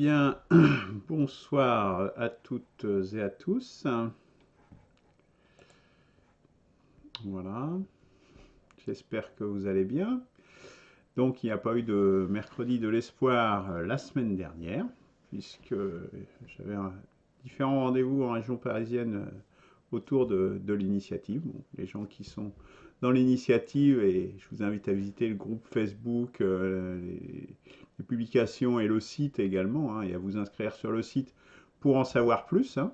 bien, bonsoir à toutes et à tous. Voilà, j'espère que vous allez bien. Donc, il n'y a pas eu de mercredi de l'espoir la semaine dernière, puisque j'avais différents rendez-vous en région parisienne autour de l'initiative. Bon, les gens qui sont dans l'initiative, et je vous invite à visiter le groupe Facebook, les publications et le site également, hein, et à vous inscrire sur le site pour en savoir plus, hein.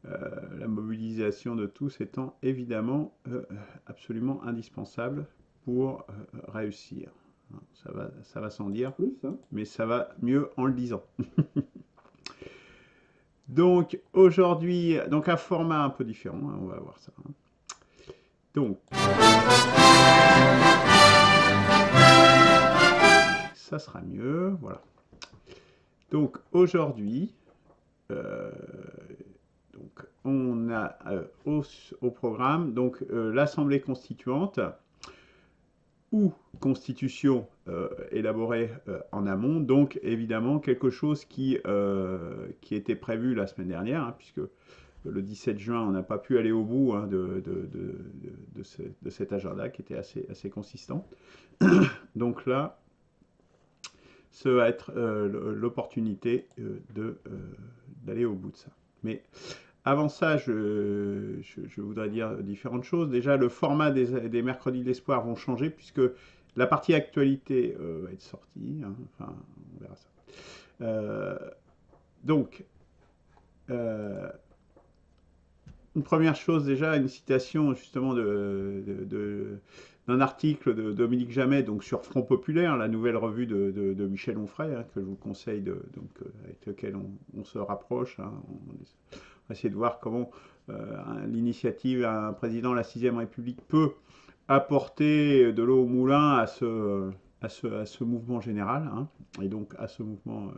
La mobilisation de tous étant évidemment absolument indispensable pour réussir. Ça va sans dire, plus, hein, mais ça va mieux en le disant. Donc aujourd'hui, donc un format un peu différent, hein, on va voir ça, hein. Donc, ça sera mieux, voilà. Donc aujourd'hui, euh, donc on a au programme donc l'Assemblée constituante ou constitution élaborée en amont, donc évidemment quelque chose qui était prévu la semaine dernière, hein, puisque le 17 juin, on n'a pas pu aller au bout, hein, de cet agenda qui était assez consistant. Donc là, ça va être l'opportunité d'aller au bout de ça. Mais avant ça, je voudrais dire différentes choses. Déjà, le format des mercredis de l'espoir vont changer, puisque la partie actualité va être sortie, hein. Enfin, on verra ça. Donc, une première chose déjà, une citation justement d'un article de Dominique Jamais, donc sur Front Populaire, la nouvelle revue de Michel Onfray, hein, que je vous conseille, donc, avec lequel on se rapproche, hein. On va essayer de voir comment l'initiative à un président de la 6ème République peut apporter de l'eau au moulin à ce mouvement général, hein, et donc à ce mouvement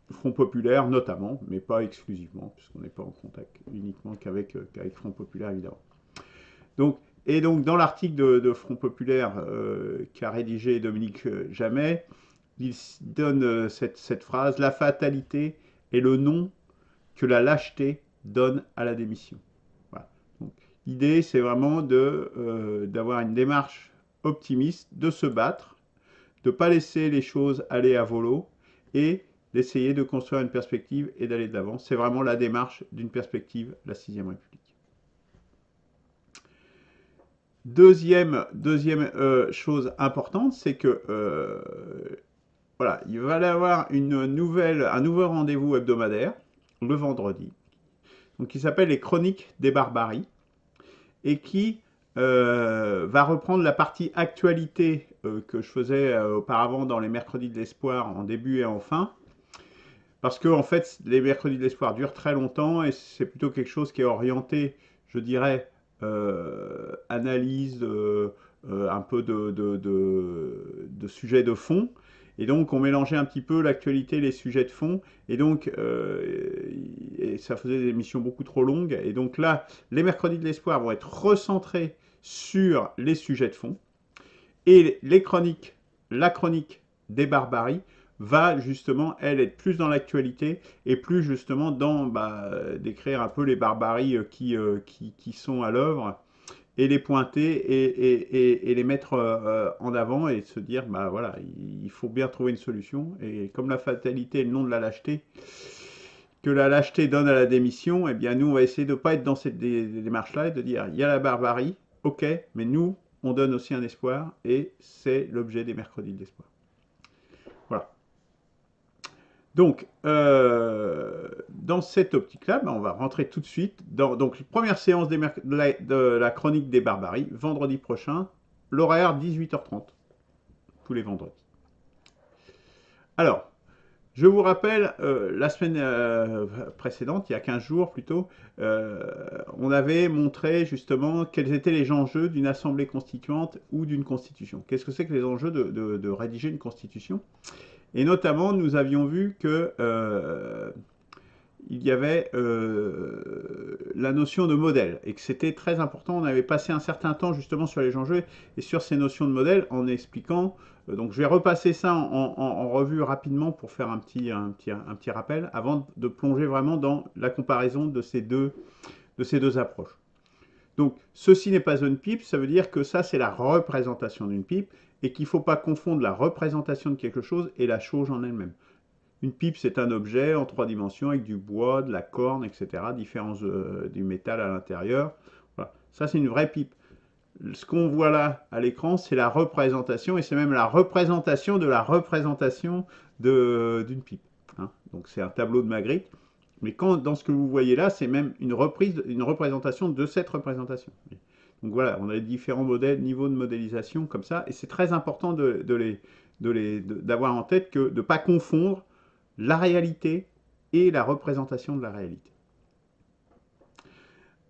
Front Populaire notamment, mais pas exclusivement, puisqu'on n'est pas en contact uniquement qu'avec Front Populaire évidemment. Donc, et donc dans l'article de Front Populaire qu'a rédigé Dominique Jamais, il donne cette phrase: la fatalité est le nom que la lâcheté donne à la démission. Voilà. L'idée, c'est vraiment d'avoir une démarche optimiste, de se battre, de ne pas laisser les choses aller à volo et d'essayer de construire une perspective et d'aller de l'avant. C'est vraiment la démarche d'une perspective, la 6ème République. Deuxième chose importante, c'est que voilà, il va y avoir un nouveau rendez-vous hebdomadaire le vendredi, donc qui s'appelle les Chroniques des Barbaries, et qui va reprendre la partie actualité que je faisais auparavant dans les mercredis de l'espoir en début et en fin, parce que en fait les mercredis de l'espoir durent très longtemps et c'est plutôt quelque chose qui est orienté, je dirais, analyse, un peu de sujets de fond. Et donc, on mélangeait un petit peu l'actualité et les sujets de fond. Et donc, et ça faisait des émissions beaucoup trop longues. Et donc là, les mercredis de l'espoir vont être recentrés sur les sujets de fond. Et la chronique des barbaries va justement, elle, être plus dans l'actualité et plus justement dans décrire un peu les barbaries qui sont à l'œuvre et les pointer et les mettre en avant et se dire, bah voilà, il faut bien trouver une solution. Et comme la fatalité est le nom de la lâcheté, que la lâcheté donne à la démission, eh bien nous, on va essayer de ne pas être dans cette démarche-là et de dire, il y a la barbarie, ok, mais nous, on donne aussi un espoir et c'est l'objet des mercredis de l'espoir. Voilà. Donc, dans cette optique-là, on va rentrer tout de suite dans donc, première séance de la chronique des barbaries, vendredi prochain, l'horaire 18h30, tous les vendredis. Alors, je vous rappelle, la semaine précédente, il y a 15 jours plutôt, on avait montré justement quels étaient les enjeux d'une assemblée constituante ou d'une constitution. Qu'est-ce que c'est que les enjeux de rédiger une constitution ? Et notamment, nous avions vu que il y avait la notion de modèle, et que c'était très important. On avait passé un certain temps justement sur les enjeux et sur ces notions de modèle en expliquant. Donc je vais repasser ça en revue rapidement pour faire un petit rappel avant de plonger vraiment dans la comparaison de ces deux approches. Donc ceci n'est pas une pipe, ça veut dire que ça c'est la représentation d'une pipe et qu'il ne faut pas confondre la représentation de quelque chose et la chose en elle-même. Une pipe, c'est un objet en 3 dimensions avec du bois, de la corne, etc., différents du métal à l'intérieur. Voilà. Ça, c'est une vraie pipe. Ce qu'on voit là à l'écran, c'est la représentation, et c'est même la représentation de la représentation d'une pipe. Hein. Donc, c'est un tableau de Magritte. Mais dans ce que vous voyez là, c'est même une représentation de cette représentation. Donc voilà, on a différents niveaux de modélisation comme ça, et c'est très important d'avoir en tête que de ne pas confondre la réalité et la représentation de la réalité.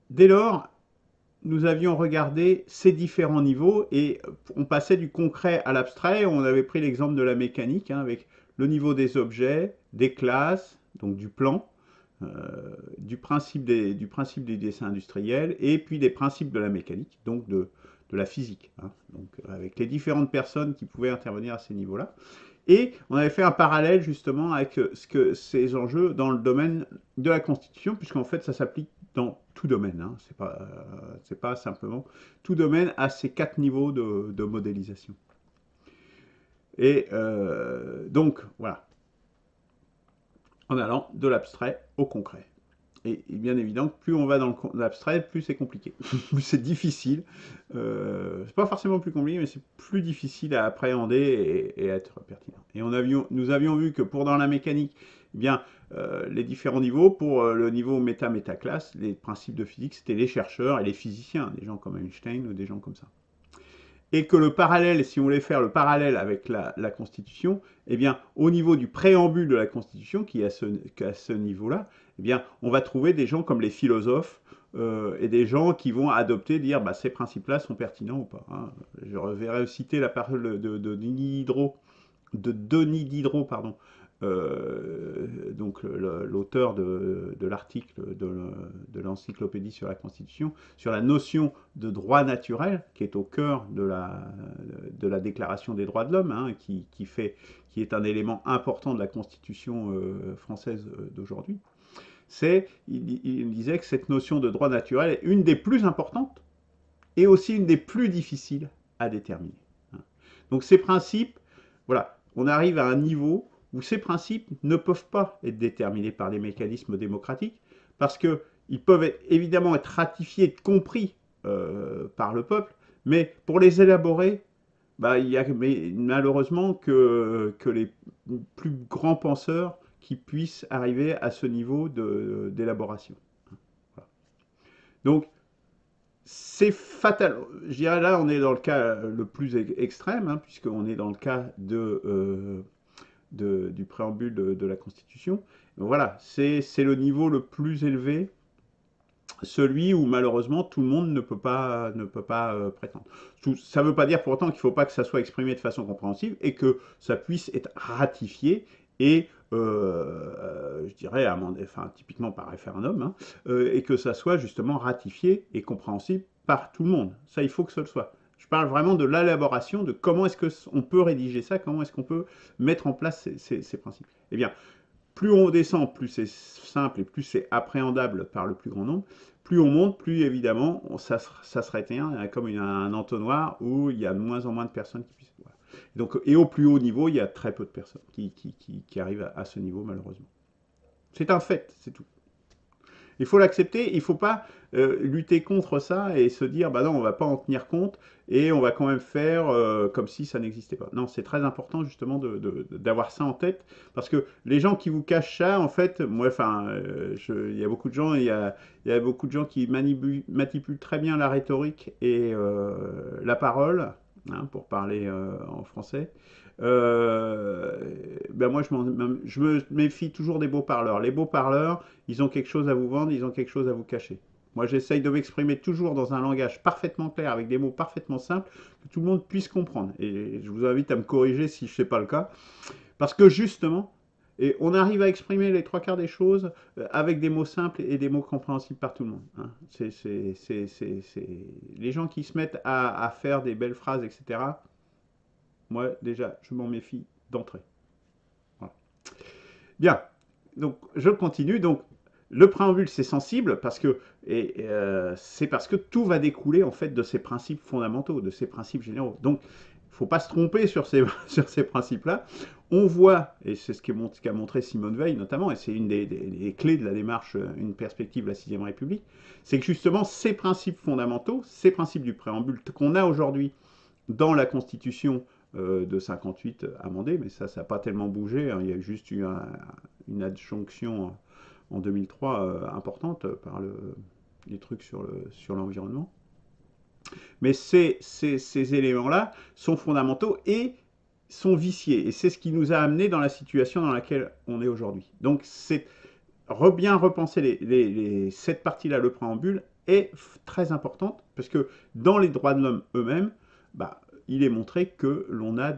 Dès lors, nous avions regardé ces différents niveaux et on passait du concret à l'abstrait. On avait pris l'exemple de la mécanique avec le niveau des objets, des classes, donc du plan, du principe des dessins industriels et puis des principes de la mécanique, donc de la physique, donc avec les différentes personnes qui pouvaient intervenir à ces niveaux-là. Et on avait fait un parallèle justement avec ces enjeux dans le domaine de la Constitution, puisqu'en fait ça s'applique dans tout domaine. Hein. C'est pas simplement tout domaine à ces 4 niveaux de modélisation. Et donc voilà, en allant de l'abstrait au concret. Et bien évidemment, plus on va dans l'abstrait, plus c'est compliqué, plus c'est difficile. C'est pas forcément plus compliqué, mais c'est plus difficile à appréhender et à être pertinent. Et nous avions vu que pour dans la mécanique, eh bien, les différents niveaux, pour le niveau méta-méta-classe, les principes de physique, c'était les chercheurs et les physiciens, des gens comme Einstein ou des gens comme ça. Et que le parallèle, si on voulait faire le parallèle avec la Constitution, eh bien, au niveau du préambule de la Constitution, qui est à ce niveau-là, eh bien, on va trouver des gens comme les philosophes et des gens qui vont adopter, dire, bah, ces principes-là sont pertinents ou pas. Hein. Je vais citer la parole de Denis Diderot, pardon, donc l'auteur de l'article de l'encyclopédie sur la Constitution, sur la notion de droit naturel, qui est au cœur de la Déclaration des droits de l'homme, hein, qui est un élément important de la Constitution française d'aujourd'hui. Il disait que cette notion de droit naturel est une des plus importantes et aussi une des plus difficiles à déterminer. Donc ces principes, voilà, on arrive à un niveau où ces principes ne peuvent pas être déterminés par les mécanismes démocratiques, parce qu'ils peuvent évidemment être ratifiés et compris par le peuple, mais pour les élaborer, bah, il y a malheureusement que les plus grands penseurs qui puissent arriver à ce niveau d'élaboration. Voilà. Donc, c'est fatal. Je dirais là, on est dans le cas le plus extrême, hein, puisqu'on est dans le cas du préambule de la Constitution. Voilà, c'est le niveau le plus élevé, celui où malheureusement tout le monde ne peut pas prétendre. Ça ne veut pas dire pour autant qu'il ne faut pas que ça soit exprimé de façon compréhensive et que ça puisse être ratifié et je dirais, typiquement par référendum, hein, et que ça soit justement ratifié et compréhensible par tout le monde. Ça, il faut que ce le soit. Je parle vraiment de l'élaboration, de comment est-ce qu'on peut rédiger ça, comment est-ce qu'on peut mettre en place ces principes. Eh bien, plus on descend, plus c'est simple et plus c'est appréhendable par le plus grand nombre. Plus on monte, plus évidemment ça se réteint comme un entonnoir où il y a de moins en moins de personnes qui puissent voir. Donc, et au plus haut niveau, il y a très peu de personnes qui arrivent à ce niveau, malheureusement. C'est un fait, c'est tout. Il faut l'accepter, il ne faut pas lutter contre ça et se dire, bah non, on ne va pas en tenir compte et on va quand même faire comme si ça n'existait pas. Non, c'est très important justement d'avoir ça en tête parce que les gens qui vous cachent ça, en fait, moi, il y a beaucoup de gens, il y a beaucoup de gens qui manipulent très bien la rhétorique et la parole, hein, pour parler en français. Ben moi, je me méfie toujours des beaux parleurs. Les beaux parleurs, ils ont quelque chose à vous vendre, ils ont quelque chose à vous cacher. Moi, j'essaye de m'exprimer toujours dans un langage parfaitement clair, avec des mots parfaitement simples, que tout le monde puisse comprendre. Et je vous invite à me corriger si je ne sais pas le cas. Parce que justement, Et on arrive à exprimer les trois quarts des choses avec des mots simples et des mots compréhensibles par tout le monde. Hein. Les gens qui se mettent à faire des belles phrases, etc., moi, déjà, je m'en méfie d'entrée. Voilà. Bien, donc je continue. Donc, le préambule, c'est sensible parce que c'est parce que tout va découler en fait de ces principes fondamentaux, de ces principes généraux. Donc, il ne faut pas se tromper sur sur ces principes-là. On voit, et c'est ce qu'a montré Simone Veil notamment, et c'est une des clés de la démarche, une perspective de la Sixième République, c'est que justement ces principes fondamentaux, ces principes du préambule qu'on a aujourd'hui dans la Constitution de 58 amendée, mais ça n'a pas tellement bougé, hein, il y a juste eu une adjonction en 2003 importante par les trucs sur l'environnement. Mais ces éléments-là sont fondamentaux et sont viciés. Et c'est ce qui nous a amené dans la situation dans laquelle on est aujourd'hui. Donc c'est bien repenser cette partie-là, le préambule, est très importante parce que dans les droits de l'homme eux-mêmes, bah, il est montré que l'on a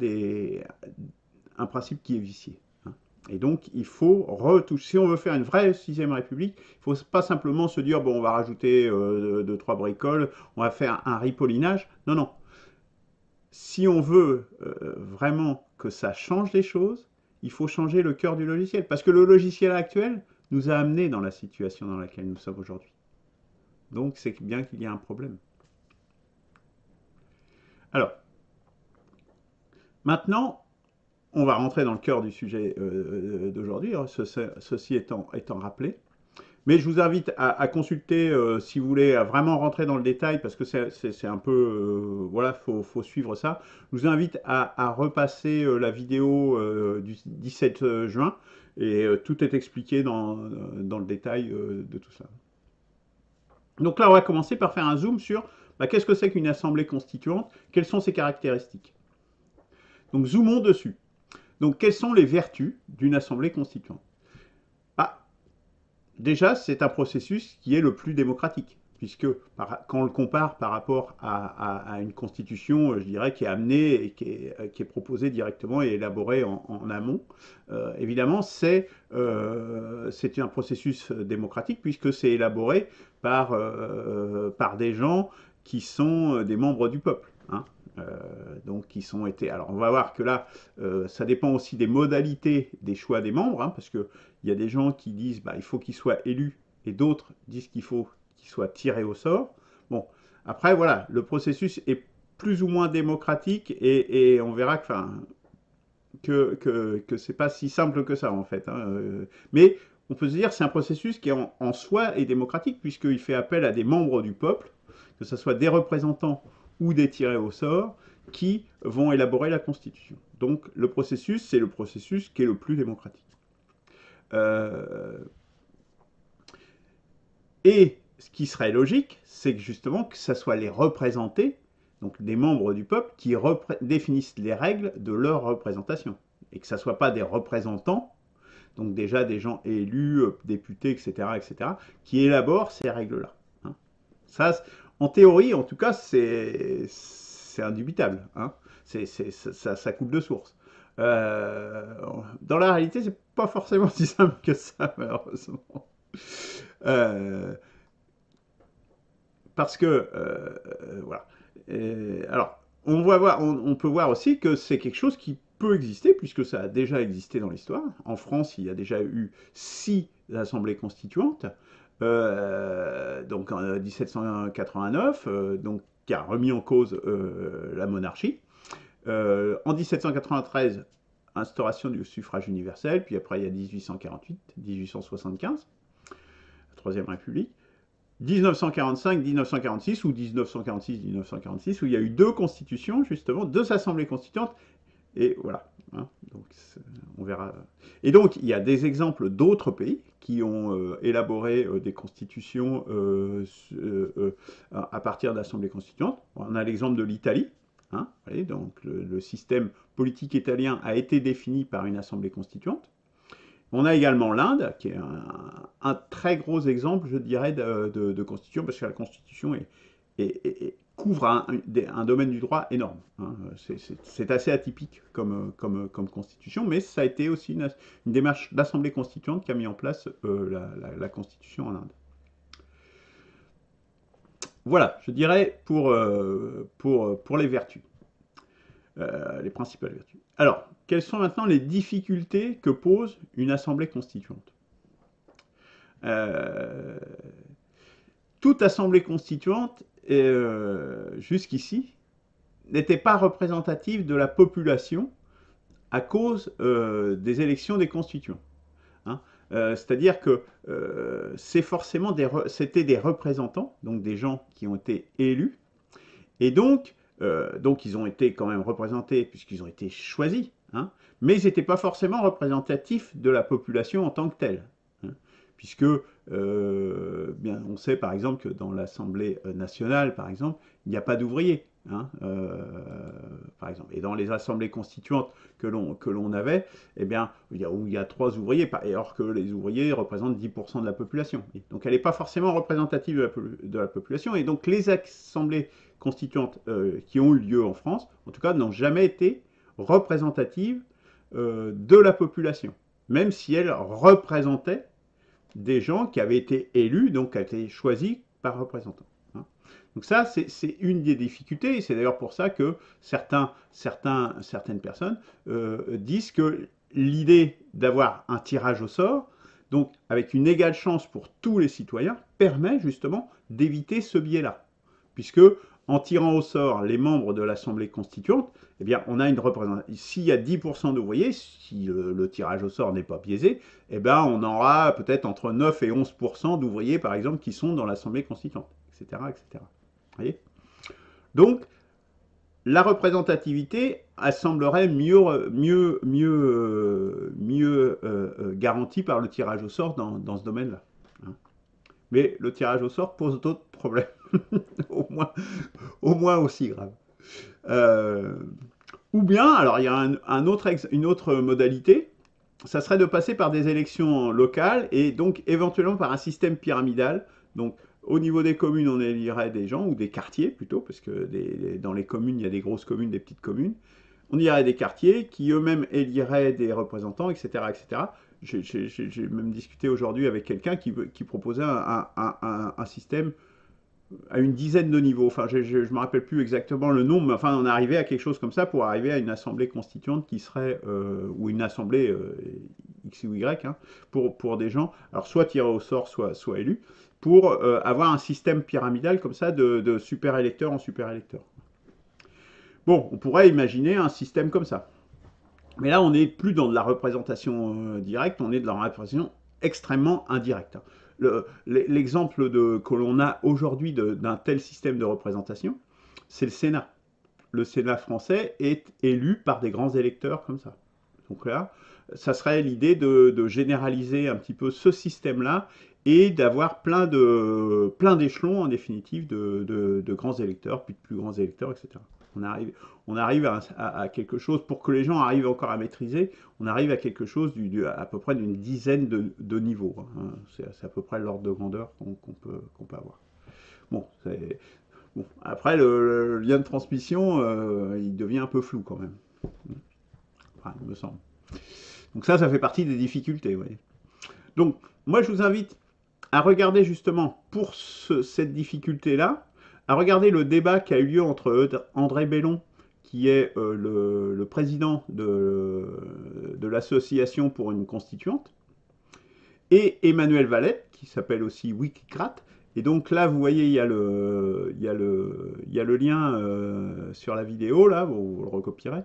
un principe qui est vicié. Hein. Et donc, il faut retoucher. Si on veut faire une vraie sixième république, il ne faut pas simplement se dire, bon, on va rajouter deux, trois bricoles, on va faire un ripollinage. Non, non. Si on veut vraiment que ça change les choses, il faut changer le cœur du logiciel. Parce que le logiciel actuel nous a amenés dans la situation dans laquelle nous sommes aujourd'hui. Donc, c'est bien qu'il y a un problème. Alors, maintenant, on va rentrer dans le cœur du sujet d'aujourd'hui, ceci étant rappelé. Mais je vous invite à consulter, si vous voulez, à vraiment rentrer dans le détail, parce que c'est un peu, voilà, faut suivre ça. Je vous invite à repasser la vidéo du 17 juin, et tout est expliqué dans le détail de tout ça. Donc là, on va commencer par faire un zoom sur bah, qu'est-ce que c'est qu'une assemblée constituante, quelles sont ses caractéristiques. Donc zoomons dessus. Donc quelles sont les vertus d'une assemblée constituante? Ah, déjà, c'est un processus qui est le plus démocratique, puisque quand on le compare par rapport à une constitution, je dirais, qui est amenée et qui est proposée directement et élaborée en amont, évidemment, c'est un processus démocratique, puisque c'est élaboré par des gens qui sont des membres du peuple. Hein. Donc qui sont été. Alors on va voir que là, ça dépend aussi des modalités des choix des membres, hein, parce que il y a des gens qui disent bah, il faut qu'ils soient élus et d'autres disent qu'il faut qu'ils soient tirés au sort. Bon, après voilà, le processus est plus ou moins démocratique et on verra que c'est pas si simple que ça en fait. Hein. Mais on peut se dire c'est un processus qui en soi est démocratique puisqu'il fait appel à des membres du peuple, que ce soit des représentants ou des tirés au sort, qui vont élaborer la Constitution. Donc le processus, c'est le processus qui est le plus démocratique. Et ce qui serait logique, c'est que justement que ce soit les représentés, donc des membres du peuple, qui définissent les règles de leur représentation. Et que ce ne soit pas des représentants, donc déjà des gens élus, députés, etc., qui élaborent ces règles-là. Hein. Ça, en théorie, en tout cas, c'est indubitable. Hein. Ça coule de source. Dans la réalité, c'est pas forcément si simple que ça, malheureusement. Parce que, voilà. Alors, on peut voir aussi que c'est quelque chose qui peut exister, puisque ça a déjà existé dans l'histoire. En France, il y a déjà eu 6 assemblées constituantes, donc en 1789, donc, qui a remis en cause la monarchie. En 1793, instauration du suffrage universel, puis après il y a 1848, 1875, la Troisième République. 1945, 1946 ou 1946, 1946, où il y a eu 2 constitutions, justement, 2 assemblées constituantes, et voilà. Hein, donc, on verra. Et donc, il y a des exemples d'autres pays qui ont élaboré des constitutions à partir d'assemblées constituantes. On a l'exemple de l'Italie. Hein, donc, le système politique italien a été défini par une assemblée constituante. On a également l'Inde, qui est un très gros exemple, je dirais, de constitution, parce que la constitution est couvre un domaine du droit énorme. Hein. C'est assez atypique comme constitution, mais ça a été aussi une démarche d'assemblée constituante qui a mis en place la constitution en Inde. Voilà, je dirais pour les vertus, les principales vertus. Alors, quelles sont maintenant les difficultés que pose une assemblée constituante? Toute assemblée constituante, jusqu'ici, n'était pas représentative de la population à cause des élections des constituants. Hein. C'est-à-dire que c'était des représentants, donc des gens qui ont été élus, et donc ils ont été quand même représentés puisqu'ils ont été choisis, hein, mais ils n'étaient pas forcément représentatifs de la population en tant que telle. Hein, puisque bien, on sait par exemple que dans l'Assemblée nationale, par exemple, il n'y a pas d'ouvriers. Hein, par exemple. Et dans les assemblées constituantes que l'on avait, eh bien, il y a 3 ouvriers, alors que les ouvriers représentent 10% de la population. Et donc elle n'est pas forcément représentative de la population. Et donc les assemblées constituantes qui ont eu lieu en France, en tout cas, n'ont jamais été représentatives de la population, même si elles représentaient des gens qui avaient été élus, donc qui avaient été choisis par représentants. Hein. Donc ça, c'est une des difficultés, et c'est d'ailleurs pour ça que certaines personnes disent que l'idée d'avoir un tirage au sort, donc avec une égale chance pour tous les citoyens, permet justement d'éviter ce biais-là. Puisque en tirant au sort les membres de l'Assemblée constituante, eh bien, on a une représentation. S'il y a 10% d'ouvriers, si le tirage au sort n'est pas biaisé, eh bien, on aura peut-être entre 9 et 11% d'ouvriers, par exemple, qui sont dans l'Assemblée constituante, etc., etc. Vous voyez ? Donc, la représentativité, elle semblerait mieux garantie par le tirage au sort dans ce domaine-là. Hein. Mais le tirage au sort pose d'autres problèmes, au moins aussi graves. Ou bien, alors il y a une autre modalité, ça serait de passer par des élections locales et donc éventuellement par un système pyramidal. Donc au niveau des communes, on élirait des gens, ou des quartiers plutôt, parce que dans les communes, il y a des grosses communes, des petites communes. On irait des quartiers qui eux-mêmes éliraient des représentants, etc. etc. J'ai même discuté aujourd'hui avec quelqu'un qui proposait un système à une dizaine de niveaux. Enfin, je ne me rappelle plus exactement le nombre, mais enfin, on est arrivé à quelque chose comme ça pour arriver à une assemblée constituante qui serait, ou une assemblée X ou Y, hein, pour des gens, alors soit tirés au sort, soit élus, pour avoir un système pyramidal comme ça de super électeur en super électeur. Bon, on pourrait imaginer un système comme ça. Mais là, on n'est plus dans de la représentation directe, on est dans la représentation extrêmement indirecte. L'exemple que l'on a aujourd'hui d'un tel système de représentation, c'est le Sénat. Le Sénat français est élu par des grands électeurs comme ça. Donc là, ça serait l'idée de généraliser un petit peu ce système-là et d'avoir plein d'échelons, en définitive, de grands électeurs, puis de plus grands électeurs, etc. On arrive à quelque chose, pour que les gens arrivent encore à maîtriser, on arrive à quelque chose à peu près d'une dizaine de niveaux. Hein. C'est à peu près l'ordre de grandeur qu'on peut avoir. Bon, après, le lien de transmission, il devient un peu flou quand même. Enfin, il me semble. Donc ça fait partie des difficultés. Vous voyez. Donc, moi, je vous invite à regarder justement, pour cette difficulté-là, à regarder le débat qui a eu lieu entre André Bellon, qui est le président de l'association pour une constituante, et Emmanuel Valette, qui s'appelle aussi Wikicrat. Et donc là, vous voyez, il y a le lien sur la vidéo, là, vous le recopierez.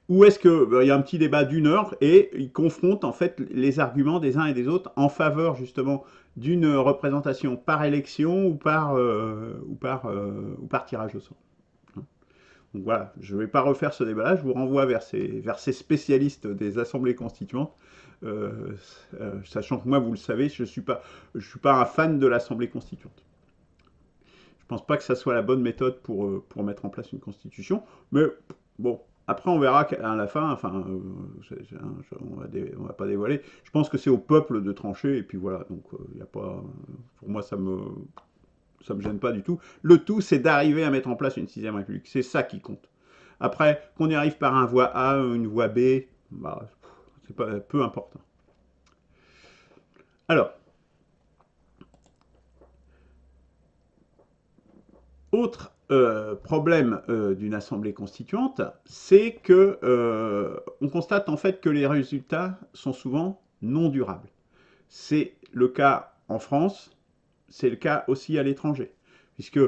Où est-ce que il y a un petit débat d'1 heure et ils confrontent en fait les arguments des uns et des autres en faveur justement d'une représentation par élection ou par tirage au sort. Donc voilà, je ne vais pas refaire ce débat-là, je vous renvoie vers ces spécialistes des assemblées constituantes, sachant que moi, vous le savez, je ne suis pas un fan de l'assemblée constituante. Je ne pense pas que ça soit la bonne méthode pour mettre en place une constitution, mais bon. Après, on verra à la fin, enfin, on va pas dévoiler. Je pense que c'est au peuple de trancher, et puis voilà. Donc, il y a pas, pour moi, ça me gêne pas du tout. Le tout, c'est d'arriver à mettre en place une sixième république. C'est ça qui compte. Après, qu'on y arrive par un voie A, une voie B, bah, c'est pas peu important. Alors, autre problème d'une assemblée constituante, c'est que on constate en fait que les résultats sont souvent non durables. C'est le cas en France, c'est le cas aussi à l'étranger. Puisque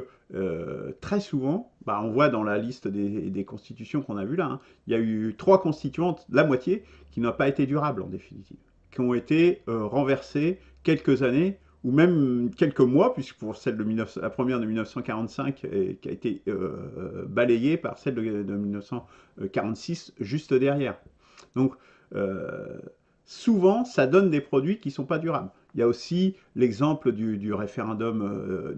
très souvent, bah, on voit dans la liste des constitutions qu'on a vues là, hein, il y a eu 3 constituantes, la moitié, qui n'ont pas été durables en définitive, qui ont été renversées quelques années ou même quelques mois, puisque pour celle de la première de 1945 qui a été balayée par celle de 1946 juste derrière. Donc euh, souvent, ça donne des produits qui ne sont pas durables. Il y a aussi l'exemple du référendum,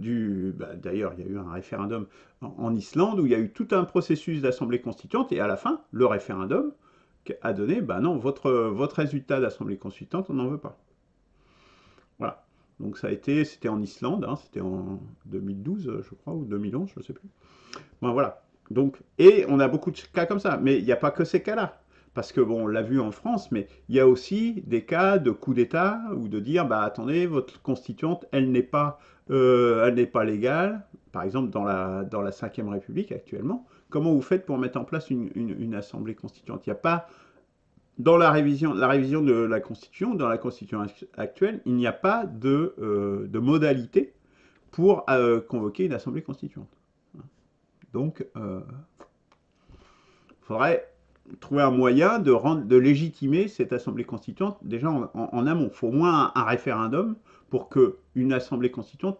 d'ailleurs, il y a eu un référendum en Islande où il y a eu tout un processus d'assemblée constituante et à la fin, le référendum a donné, ben non, votre résultat d'assemblée constituante, on n'en veut pas. Voilà. Donc ça a été, c'était en Islande, hein, c'était en 2012, je crois, ou 2011, je ne sais plus. Bon, voilà. Donc, et on a beaucoup de cas comme ça, mais il n'y a pas que ces cas-là. Parce que, bon, on l'a vu en France, mais il y a aussi des cas de coup d'État ou de dire, bah attendez, votre constituante, elle n'est pas légale. Par exemple, dans la Ve République actuellement, comment vous faites pour mettre en place une assemblée constituante? Il n'y a pas, dans la révision de la Constitution, dans la Constitution actuelle, il n'y a pas de modalité pour convoquer une assemblée constituante. Donc, il faudrait trouver un moyen de légitimer cette assemblée constituante déjà en amont. Il faut au moins un référendum pour qu'une assemblée constituante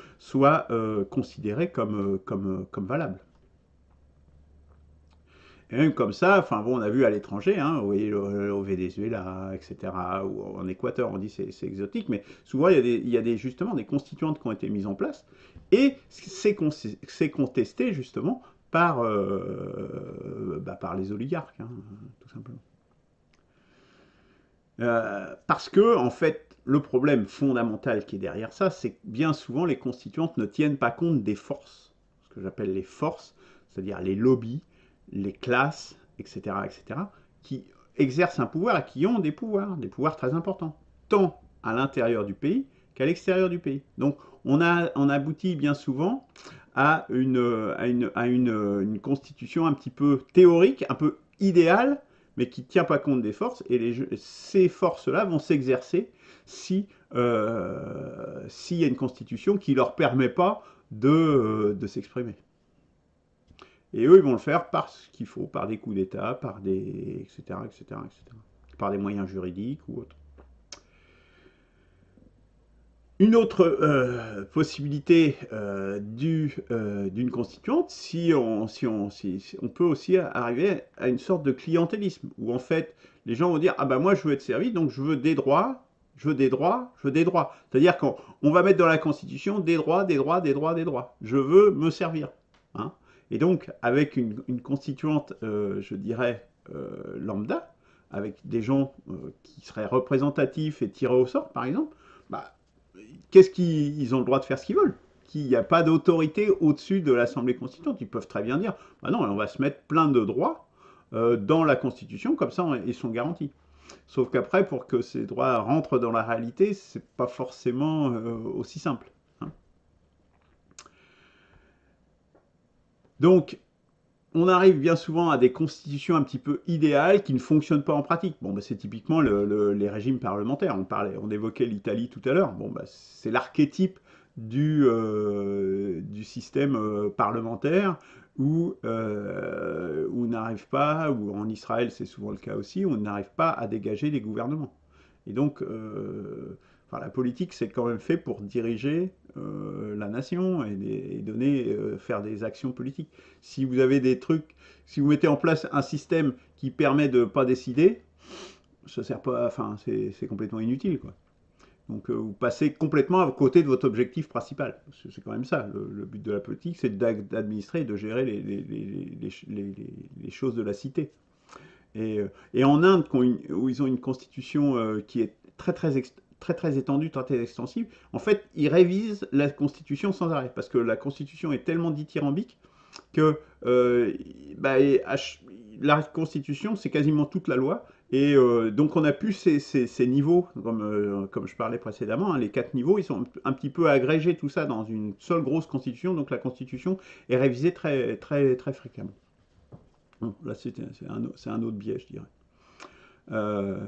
soit considérée comme valable. Et même comme ça, enfin bon, on a vu à l'étranger, hein, vous voyez, au Venezuela, etc., ou en Équateur, on dit c'est exotique, mais souvent il y a justement des constituantes qui ont été mises en place, et c'est contesté justement par les oligarques, hein, tout simplement. Parce que, en fait, le problème fondamental qui est derrière ça, c'est que bien souvent les constituantes ne tiennent pas compte des forces, ce que j'appelle les forces, c'est-à-dire les lobbies, les classes, etc., etc., qui exercent un pouvoir et qui ont des pouvoirs très importants, tant à l'intérieur du pays qu'à l'extérieur du pays. Donc, on aboutit bien souvent à une constitution un petit peu théorique, un peu idéale, mais qui ne tient pas compte des forces, et ces forces-là vont s'exercer s'il y a une constitution qui ne leur permet pas de s'exprimer. Et eux, ils vont le faire par ce qu'il faut, par des coups d'État, par des, etc., etc., etc., par des moyens juridiques ou autres. Une autre possibilité d'une constituante, si on peut aussi arriver à une sorte de clientélisme, où en fait les gens vont dire ah ben moi je veux être servi, donc je veux des droits, je veux des droits, je veux des droits. C'est-à-dire qu'on va mettre dans la Constitution des droits, des droits, des droits, des droits. Je veux me servir. Hein. Et donc avec une constituante, je dirais, lambda, avec des gens qui seraient représentatifs et tirés au sort, par exemple, bah, qu'est-ce qu'ils ont le droit de faire ce qu'ils veulent. Il n'y a pas d'autorité au-dessus de l'Assemblée constituante. Ils peuvent très bien dire, bah non, on va se mettre plein de droits dans la Constitution, comme ça ils sont garantis. Sauf qu'après, pour que ces droits rentrent dans la réalité, c'est pas forcément aussi simple. Hein. Donc, on arrive bien souvent à des constitutions un petit peu idéales qui ne fonctionnent pas en pratique. Bon, bah, c'est typiquement les régimes parlementaires. On évoquait l'Italie tout à l'heure. Bon, bah, c'est l'archétype du système parlementaire où on n'arrive pas, ou en Israël c'est souvent le cas aussi, où on n'arrive pas à dégager des gouvernements. Et donc, enfin, la politique, c'est quand même fait pour diriger la nation et faire des actions politiques. Si vous avez des trucs, si vous mettez en place un système qui permet de ne pas décider, ça sert pas, enfin, c'est complètement inutile, quoi. Donc, vous passez complètement à côté de votre objectif principal. C'est quand même ça, le but de la politique, c'est d'administrer et de gérer les choses de la cité. Et en Inde, où ils ont une constitution qui est très très étendue, très très extensive, en fait, ils révisent la Constitution sans arrêt, parce que la Constitution est tellement dithyrambique que bah, la Constitution, c'est quasiment toute la loi, et donc on a pu ces niveaux, comme je parlais précédemment, hein, les 4 niveaux, ils sont un petit peu agrégés tout ça dans une seule grosse Constitution, donc la Constitution est révisée très, très, très fréquemment. Bon, là, c'est un autre biais, je dirais. Euh,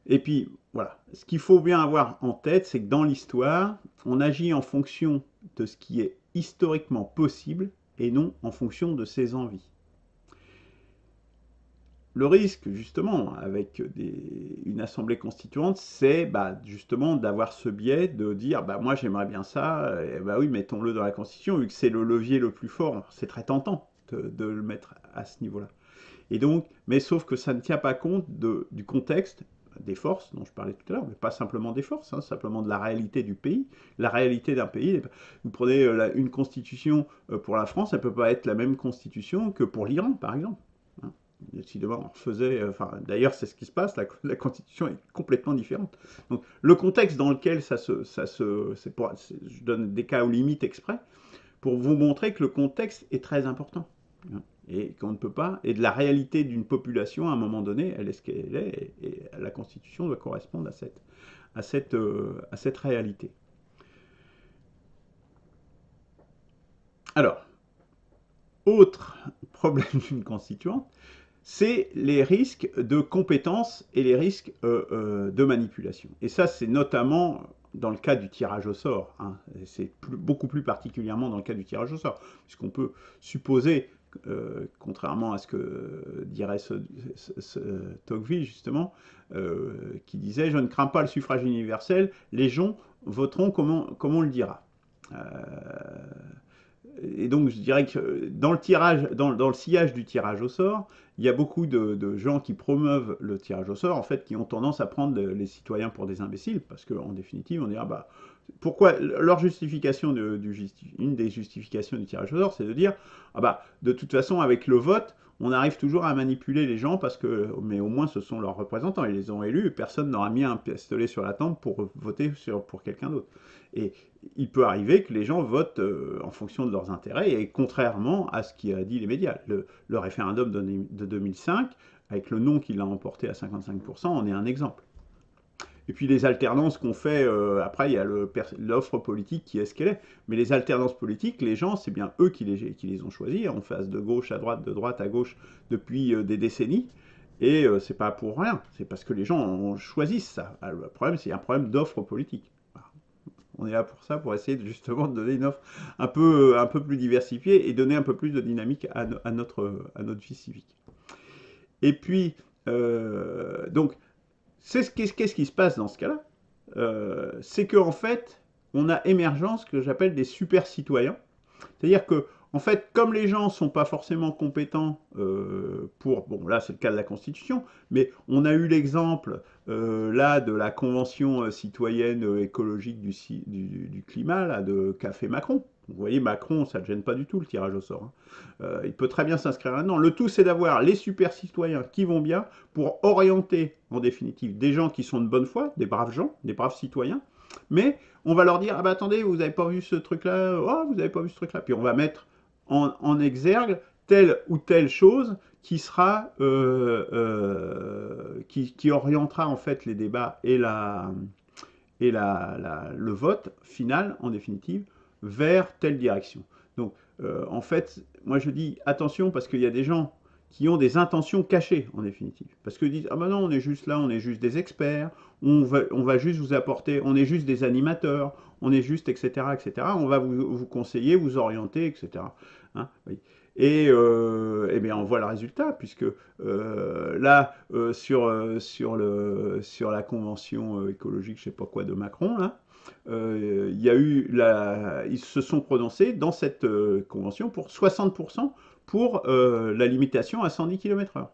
et puis, voilà, ce qu'il faut bien avoir en tête, c'est que dans l'histoire, on agit en fonction de ce qui est historiquement possible et non en fonction de ses envies. Le risque, justement, avec une assemblée constituante, c'est justement d'avoir ce biais de dire moi j'aimerais bien ça, et oui, mettons-le dans la Constitution, vu que c'est le levier le plus fort, c'est très tentant de le mettre à ce niveau-là. Et donc, mais sauf que ça ne tient pas compte du contexte, des forces dont je parlais tout à l'heure, mais pas simplement des forces, hein, simplement de la réalité du pays. La réalité d'un pays, vous prenez une constitution pour la France, elle ne peut pas être la même constitution que pour l'Iran, par exemple. Hein. Si demain on refaisait, d'ailleurs c'est ce qui se passe, la constitution est complètement différente. Donc le contexte dans lequel je donne des cas aux limites exprès, pour vous montrer que le contexte est très important. Hein. Et qu'on ne peut pas, et de la réalité d'une population, à un moment donné, elle est ce qu'elle est, et la Constitution doit correspondre à cette réalité. Alors, autre problème d'une constituante, c'est les risques de compétence et les risques de manipulation. Et ça, c'est notamment dans le cas du tirage au sort. Hein. C'est beaucoup plus particulièrement dans le cas du tirage au sort, puisqu'on peut supposer, contrairement à ce que dirait Tocqueville, justement, qui disait « Je ne crains pas le suffrage universel, les gens voteront comme on le dira ». Et donc, je dirais que dans le sillage du tirage au sort, il y a beaucoup de gens qui promeuvent le tirage au sort, en fait, qui ont tendance à prendre les citoyens pour des imbéciles, parce qu'en définitive, on dira, pourquoi leur justification, une des justifications du tirage au sort, c'est de dire, de toute façon, avec le vote, on arrive toujours à manipuler les gens, mais au moins ce sont leurs représentants, ils les ont élus, et personne n'aura mis un pistolet sur la tempe pour voter pour quelqu'un d'autre. Et il peut arriver que les gens votent en fonction de leurs intérêts, et contrairement à ce qu'a dit les médias. Le référendum de 2005, avec le non qui l'a emporté à 55%, en est un exemple. Et puis les alternances qu'on fait, après il y a l'offre politique qui est ce qu'elle est. Mais les alternances politiques, les gens, c'est bien eux qui les ont choisis. On passe de gauche à droite, de droite à gauche depuis des décennies. Et c'est pas pour rien, c'est parce que les gens choisissent ça. Alors, le problème, c'est un problème d'offre politique. On est là pour ça, pour essayer justement de donner une offre un peu plus diversifiée et donner un peu plus de dynamique à notre vie civique. Et puis, donc, qu'est-ce qui se passe dans ce cas-là? C'est qu'en fait, on a émergence que j'appelle des super citoyens. C'est-à-dire que, en fait, comme les gens ne sont pas forcément compétents bon, là c'est le cas de la Constitution, mais on a eu l'exemple là de la Convention citoyenne écologique du climat, là, qu'a fait Macron. Vous voyez, Macron, ça ne gêne pas du tout le tirage au sort. Hein. Il peut très bien s'inscrire là-dedans. Le tout, c'est d'avoir les super citoyens qui vont bien pour orienter, en définitive, des gens qui sont de bonne foi, des braves gens, des braves citoyens, mais on va leur dire, attendez, vous n'avez pas vu ce truc-là, oh, vous n'avez pas vu ce truc-là, puis on va mettre en exergue telle ou telle chose qui sera, qui orientera en fait les débats et le vote final, en définitive, vers telle direction. Donc, en fait, moi je dis attention parce qu'il y a des gens qui ont des intentions cachées, en définitive. Parce qu'ils disent, non, on est juste là, on est juste des experts, on va juste vous apporter, on est juste des animateurs, on est juste, etc., etc., on va vous conseiller, vous orienter, etc. Hein, oui. Et bien on voit le résultat, puisque là, sur la convention écologique, je ne sais pas quoi, de Macron, là, il y a eu ils se sont prononcés dans cette convention pour 60% pour la limitation à 110 km/h.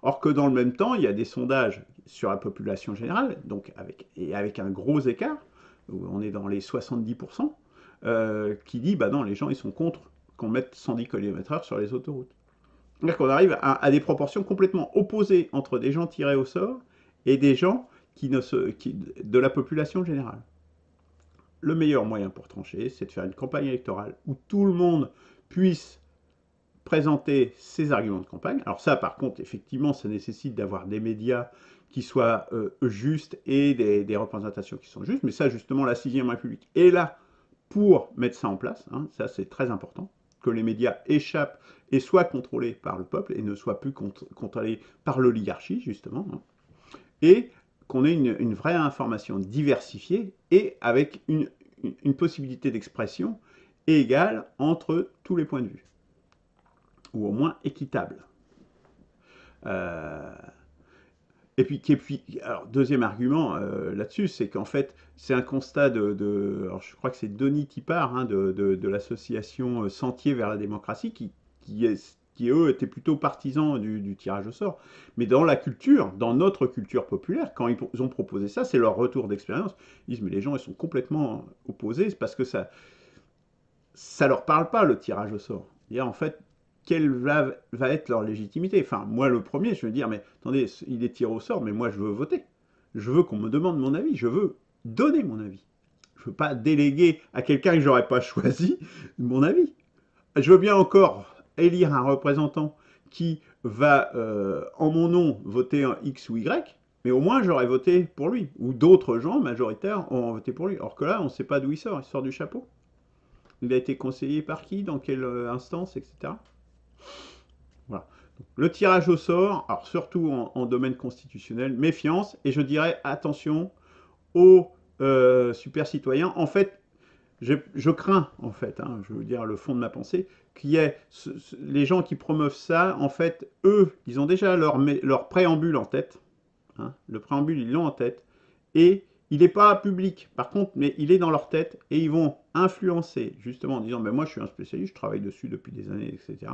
Or que dans le même temps, il y a des sondages sur la population générale, donc avec un gros écart, où on est dans les 70%, qui dit, non, les gens, ils sont contre qu'on mette 110 km/h sur les autoroutes. C'est-à-dire qu'on arrive à des proportions complètement opposées entre des gens tirés au sort et des gens de la population générale. Le meilleur moyen pour trancher, c'est de faire une campagne électorale où tout le monde puisse présenter ses arguments de campagne. Alors ça, par contre, effectivement, ça nécessite d'avoir des médias qui soient justes et des représentations qui sont justes. Mais ça, justement, la 6ème République est là pour mettre ça en place. Hein. Ça, c'est très important, que les médias échappent et soient contrôlés par le peuple et ne soient plus contrôlés par l'oligarchie, justement. Hein. Et qu'on ait une vraie information diversifiée et avec une possibilité d'expression égale entre tous les points de vue, ou au moins équitable. Et puis, alors, deuxième argument là-dessus, c'est qu'en fait, c'est un constat alors je crois que c'est Denis Tippard, hein, de l'association Sentier vers la démocratie, qui eux, étaient plutôt partisans du tirage au sort. Mais dans la culture, dans notre culture populaire, quand ils ont proposé ça, c'est leur retour d'expérience. Ils disent, mais les gens, ils sont complètement opposés, c'est parce que ça leur parle pas, le tirage au sort. En fait, quelle va être leur légitimité? Enfin, moi, le premier, je veux dire, mais attendez, il est tiré au sort, mais moi, je veux voter. Je veux qu'on me demande mon avis. Je veux donner mon avis. Je veux pas déléguer à quelqu'un que j'aurais pas choisi mon avis. Je veux bien encore élire un représentant qui va, en mon nom, voter un X ou Y, mais au moins, j'aurais voté pour lui. Ou d'autres gens majoritaires ont voté pour lui. Or que là, on ne sait pas d'où il sort du chapeau. Il a été conseillé par qui, dans quelle instance, etc. Voilà. Donc, le tirage au sort, alors surtout en domaine constitutionnel, méfiance, et je dirais attention aux super citoyens. En fait, je crains, en fait, hein, je veux dire le fond de ma pensée, qu'il y ait les gens qui promeuvent ça, en fait, eux, ils ont déjà leur préambule en tête. Hein, le préambule, ils l'ont en tête. Et il n'est pas public, par contre, mais il est dans leur tête et ils vont influencer, justement en disant, ben moi je suis un spécialiste, je travaille dessus depuis des années, etc.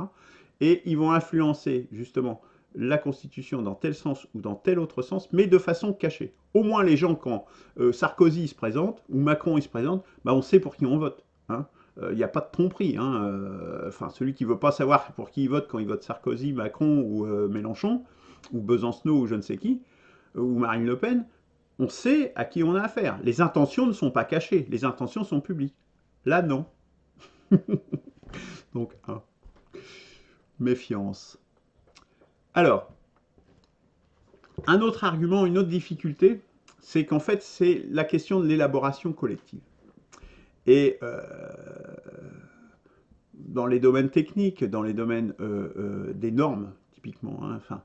Et ils vont influencer, justement, la Constitution dans tel sens ou dans tel autre sens, mais de façon cachée. Au moins les gens, quand Sarkozy se présente, ou Macron il se présente, ben on sait pour qui on vote. Hein. Il n'y a pas de tromperie. Hein. Enfin, celui qui ne veut pas savoir pour qui il vote quand il vote Sarkozy, Macron ou Mélenchon, ou Besancenot ou je ne sais qui, ou Marine Le Pen, on sait à qui on a affaire. Les intentions ne sont pas cachées, les intentions sont publiques. Là, non. Donc, hein, méfiance. Alors, un autre argument, une autre difficulté, c'est qu'en fait, c'est la question de l'élaboration collective. Et dans les domaines techniques, dans les domaines des normes, typiquement, hein, enfin,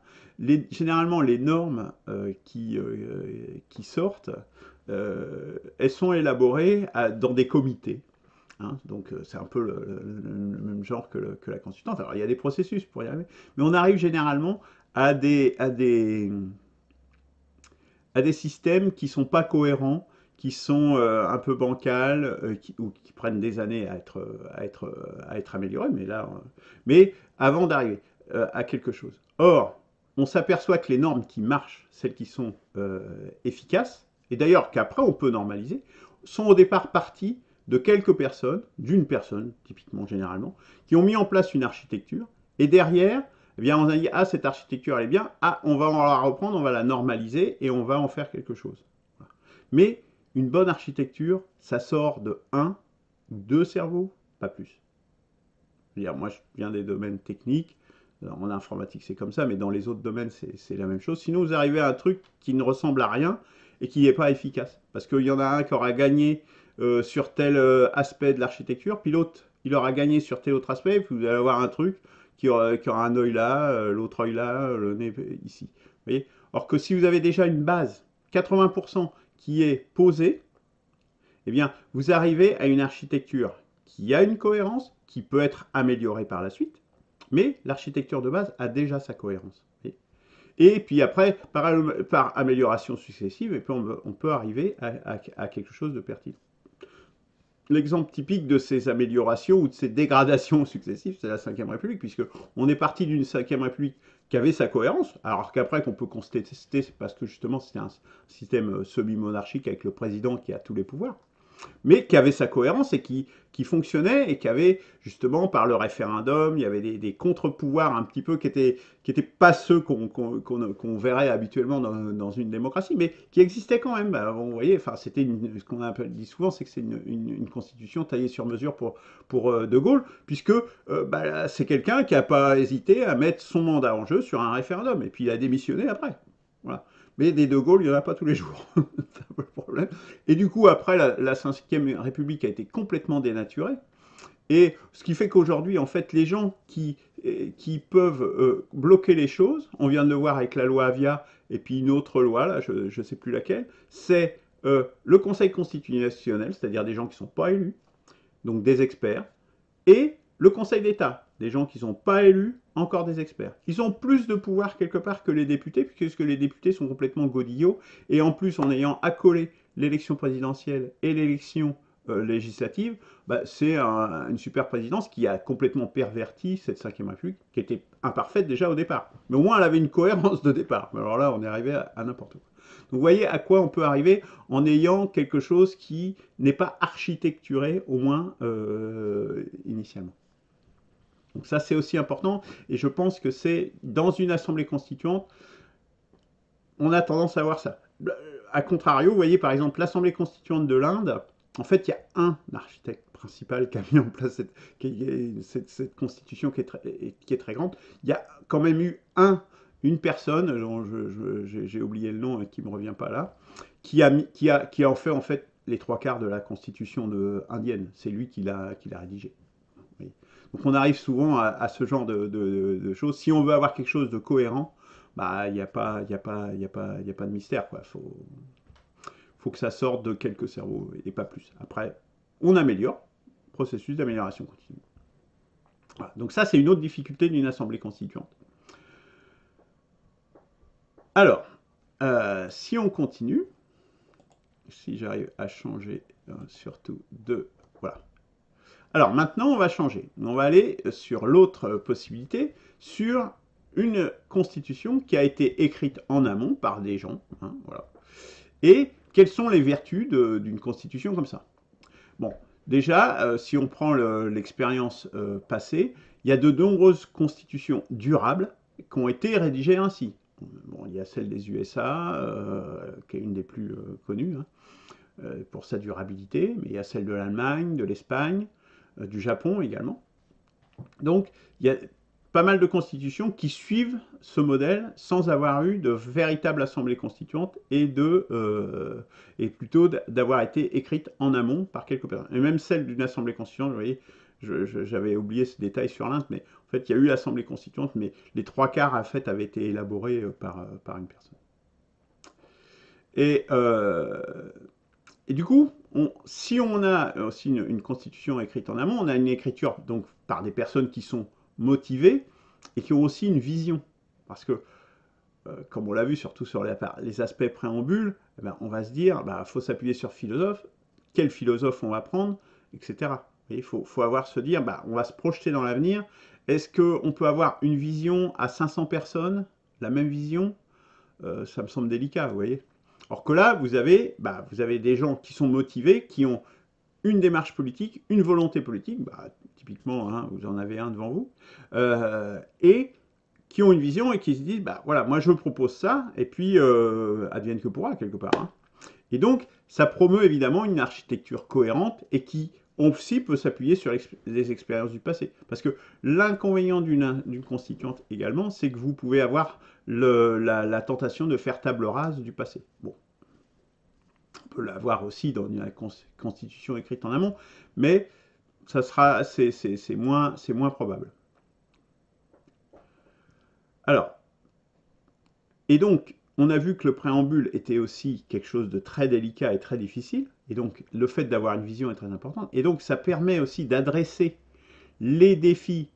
généralement, les normes qui sortent, elles sont élaborées dans des comités. Hein, donc c'est un peu le même genre que la consultante. Alors il y a des processus pour y arriver, mais on arrive généralement à des systèmes qui ne sont pas cohérents, qui sont un peu bancals, ou qui prennent des années à être améliorés, mais avant d'arriver à quelque chose. Or, on s'aperçoit que les normes qui marchent, celles qui sont efficaces, et d'ailleurs qu'après on peut normaliser, sont au départ parties de quelques personnes, d'une personne, typiquement généralement, qui ont mis en place une architecture, et derrière, eh bien, on a dit, ah, cette architecture, elle est bien, ah, on va la reprendre, on va la normaliser, et on va en faire quelque chose. Voilà. Mais une bonne architecture, ça sort de un ou deux cerveaux, pas plus. C'est-à-dire, moi, je viens des domaines techniques, en informatique, c'est comme ça, mais dans les autres domaines, c'est la même chose. Sinon, vous arrivez à un truc qui ne ressemble à rien et qui n'est pas efficace. Parce qu'il y en a un qui aura gagné sur tel aspect de l'architecture, puis l'autre, il aura gagné sur tel autre aspect, puis vous allez avoir un truc qui aura un œil là, l'autre œil là, le nez ici. Vous voyez. Or que si vous avez déjà une base, 80% qui est posée, eh bien, vous arrivez à une architecture qui a une cohérence, qui peut être améliorée par la suite, mais l'architecture de base a déjà sa cohérence. Et puis après, par amélioration successive, et puis on peut arriver à quelque chose de pertinent. L'exemple typique de ces améliorations ou de ces dégradations successives, c'est la Ve République, puisqu'on est parti d'une Ve République qui avait sa cohérence, alors qu'après qu'on peut contester, c'est parce que justement c'était un système semi-monarchique avec le président qui a tous les pouvoirs. mais qui avait sa cohérence et qui fonctionnait et qui avait justement par le référendum, il y avait des contre-pouvoirs un petit peu qui étaient pas ceux qu'on verrait habituellement dans une démocratie, mais qui existaient quand même. Bah, vous voyez, enfin, c'était ce qu'on a dit souvent, c'est que c'est une constitution taillée sur mesure pour De Gaulle, puisque bah, c'est quelqu'un qui n'a pas hésité à mettre son mandat en jeu sur un référendum, et puis il a démissionné après. Voilà. Mais des De Gaulle, il n'y en a pas tous les jours. C'est un peu le problème. Et du coup, après, la 5e République a été complètement dénaturée. Et ce qui fait qu'aujourd'hui, en fait, les gens qui peuvent bloquer les choses, on vient de le voir avec la loi Avia et puis une autre loi, là, je ne sais plus laquelle, c'est le Conseil constitutionnel, c'est-à-dire des gens qui ne sont pas élus, donc des experts, et le Conseil d'État, des gens qui ne sont pas élus, encore des experts. Ils ont plus de pouvoir quelque part que les députés, puisque les députés sont complètement godillots, et en plus, en ayant accolé l'élection présidentielle et l'élection législative, bah, c'est une super présidence qui a complètement perverti cette 5e République, qui était imparfaite déjà au départ. Mais au moins, elle avait une cohérence de départ. Mais alors là, on est arrivé à n'importe quoi. Donc vous voyez à quoi on peut arriver en ayant quelque chose qui n'est pas architecturé, au moins initialement. Donc ça, c'est aussi important, et je pense que c'est dans une assemblée constituante, on a tendance à voir ça. A contrario, vous voyez par exemple l'assemblée constituante de l'Inde, en fait, il y a un architecte principal qui a mis en place cette constitution qui est très grande. Il y a quand même eu une personne, j'ai oublié le nom qui ne me revient pas là, qui a en fait les 3/4 de la constitution indienne. C'est lui qui l'a rédigé. Oui. Donc on arrive souvent à ce genre de choses. Si on veut avoir quelque chose de cohérent, bah, il n'y a pas de mystère, quoi. Faut que ça sorte de quelques cerveaux et pas plus. Après, on améliore, processus d'amélioration continue. Voilà. Donc ça, c'est une autre difficulté d'une assemblée constituante. Alors, si on continue, si j'arrive à changer surtout de... Voilà. Alors maintenant, on va changer. On va aller sur l'autre possibilité, sur une constitution qui a été écrite en amont par des gens. Hein, voilà. Et quelles sont les vertus d'une constitution comme ça? Bon, déjà, si on prend l'expérience passée, il y a de nombreuses constitutions durables qui ont été rédigées ainsi. Bon, il y a celle des USA, qui est une des plus connues, hein, pour sa durabilité, mais il y a celle de l'Allemagne, de l'Espagne, du Japon également. Donc, il y a pas mal de constitutions qui suivent ce modèle sans avoir eu de véritable assemblée constituante et plutôt d'avoir été écrite en amont par quelques personnes. Et même celle d'une assemblée constituante, vous voyez, j'avais oublié ce détail sur l'Inde, mais en fait, il y a eu l'assemblée constituante, mais les 3/4 en fait avaient été élaborés par une personne. Et du coup, si on a aussi une constitution écrite en amont, on a une écriture donc par des personnes qui sont motivées et qui ont aussi une vision. Parce que, comme on l'a vu surtout sur les aspects préambules, eh ben, on va se dire, bah, faut s'appuyer sur philosophe, quel philosophe on va prendre, etc. Il faut se dire, bah, on va se projeter dans l'avenir. Est-ce qu'on peut avoir une vision à 500 personnes, la même vision? Ça me semble délicat, vous voyez. Or que là, vous avez des gens qui sont motivés, qui ont une démarche politique, une volonté politique, bah, typiquement, hein, vous en avez un devant vous, et qui ont une vision et qui se disent, bah voilà, moi je propose ça, et puis advienne que pourra, quelque part. Hein. Et donc, ça promeut évidemment une architecture cohérente et qui aussi peut s'appuyer sur les expériences du passé. Parce que l'inconvénient d'une constituante également, c'est que vous pouvez avoir la tentation de faire table rase du passé. Bon, on peut l'avoir aussi dans une constitution écrite en amont, mais c'est moins probable. Alors, et donc, on a vu que le préambule était aussi quelque chose de très délicat et très difficile, et donc le fait d'avoir une vision est très important, et donc ça permet aussi d'adresser les défis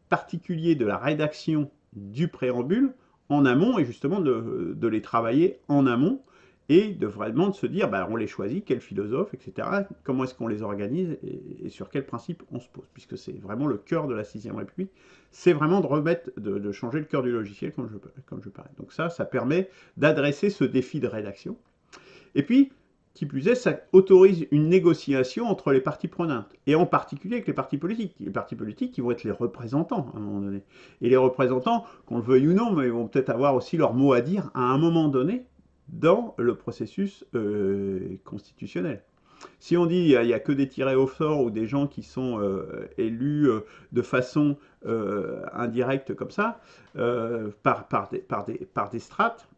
particuliers de la rédaction du préambule en amont, et justement de les travailler en amont, et de vraiment de se dire, bah, on les choisit, quel philosophe, etc., comment est-ce qu'on les organise, et sur quel principe on se pose, puisque c'est vraiment le cœur de la 6e République, c'est vraiment de changer le cœur du logiciel, comme je parlais. Donc ça permet d'adresser ce défi de rédaction. Et puis, Qui plus est, ça autorise une négociation entre les parties prenantes, et en particulier avec les partis politiques. Les partis politiques qui vont être les représentants à un moment donné. Et les représentants, qu'on le veuille ou non, mais ils vont peut-être avoir aussi leur mot à dire à un moment donné dans le processus constitutionnel. Si on dit qu'il n'y a que des tirés au sort ou des gens qui sont élus de façon indirecte comme ça, par des strates,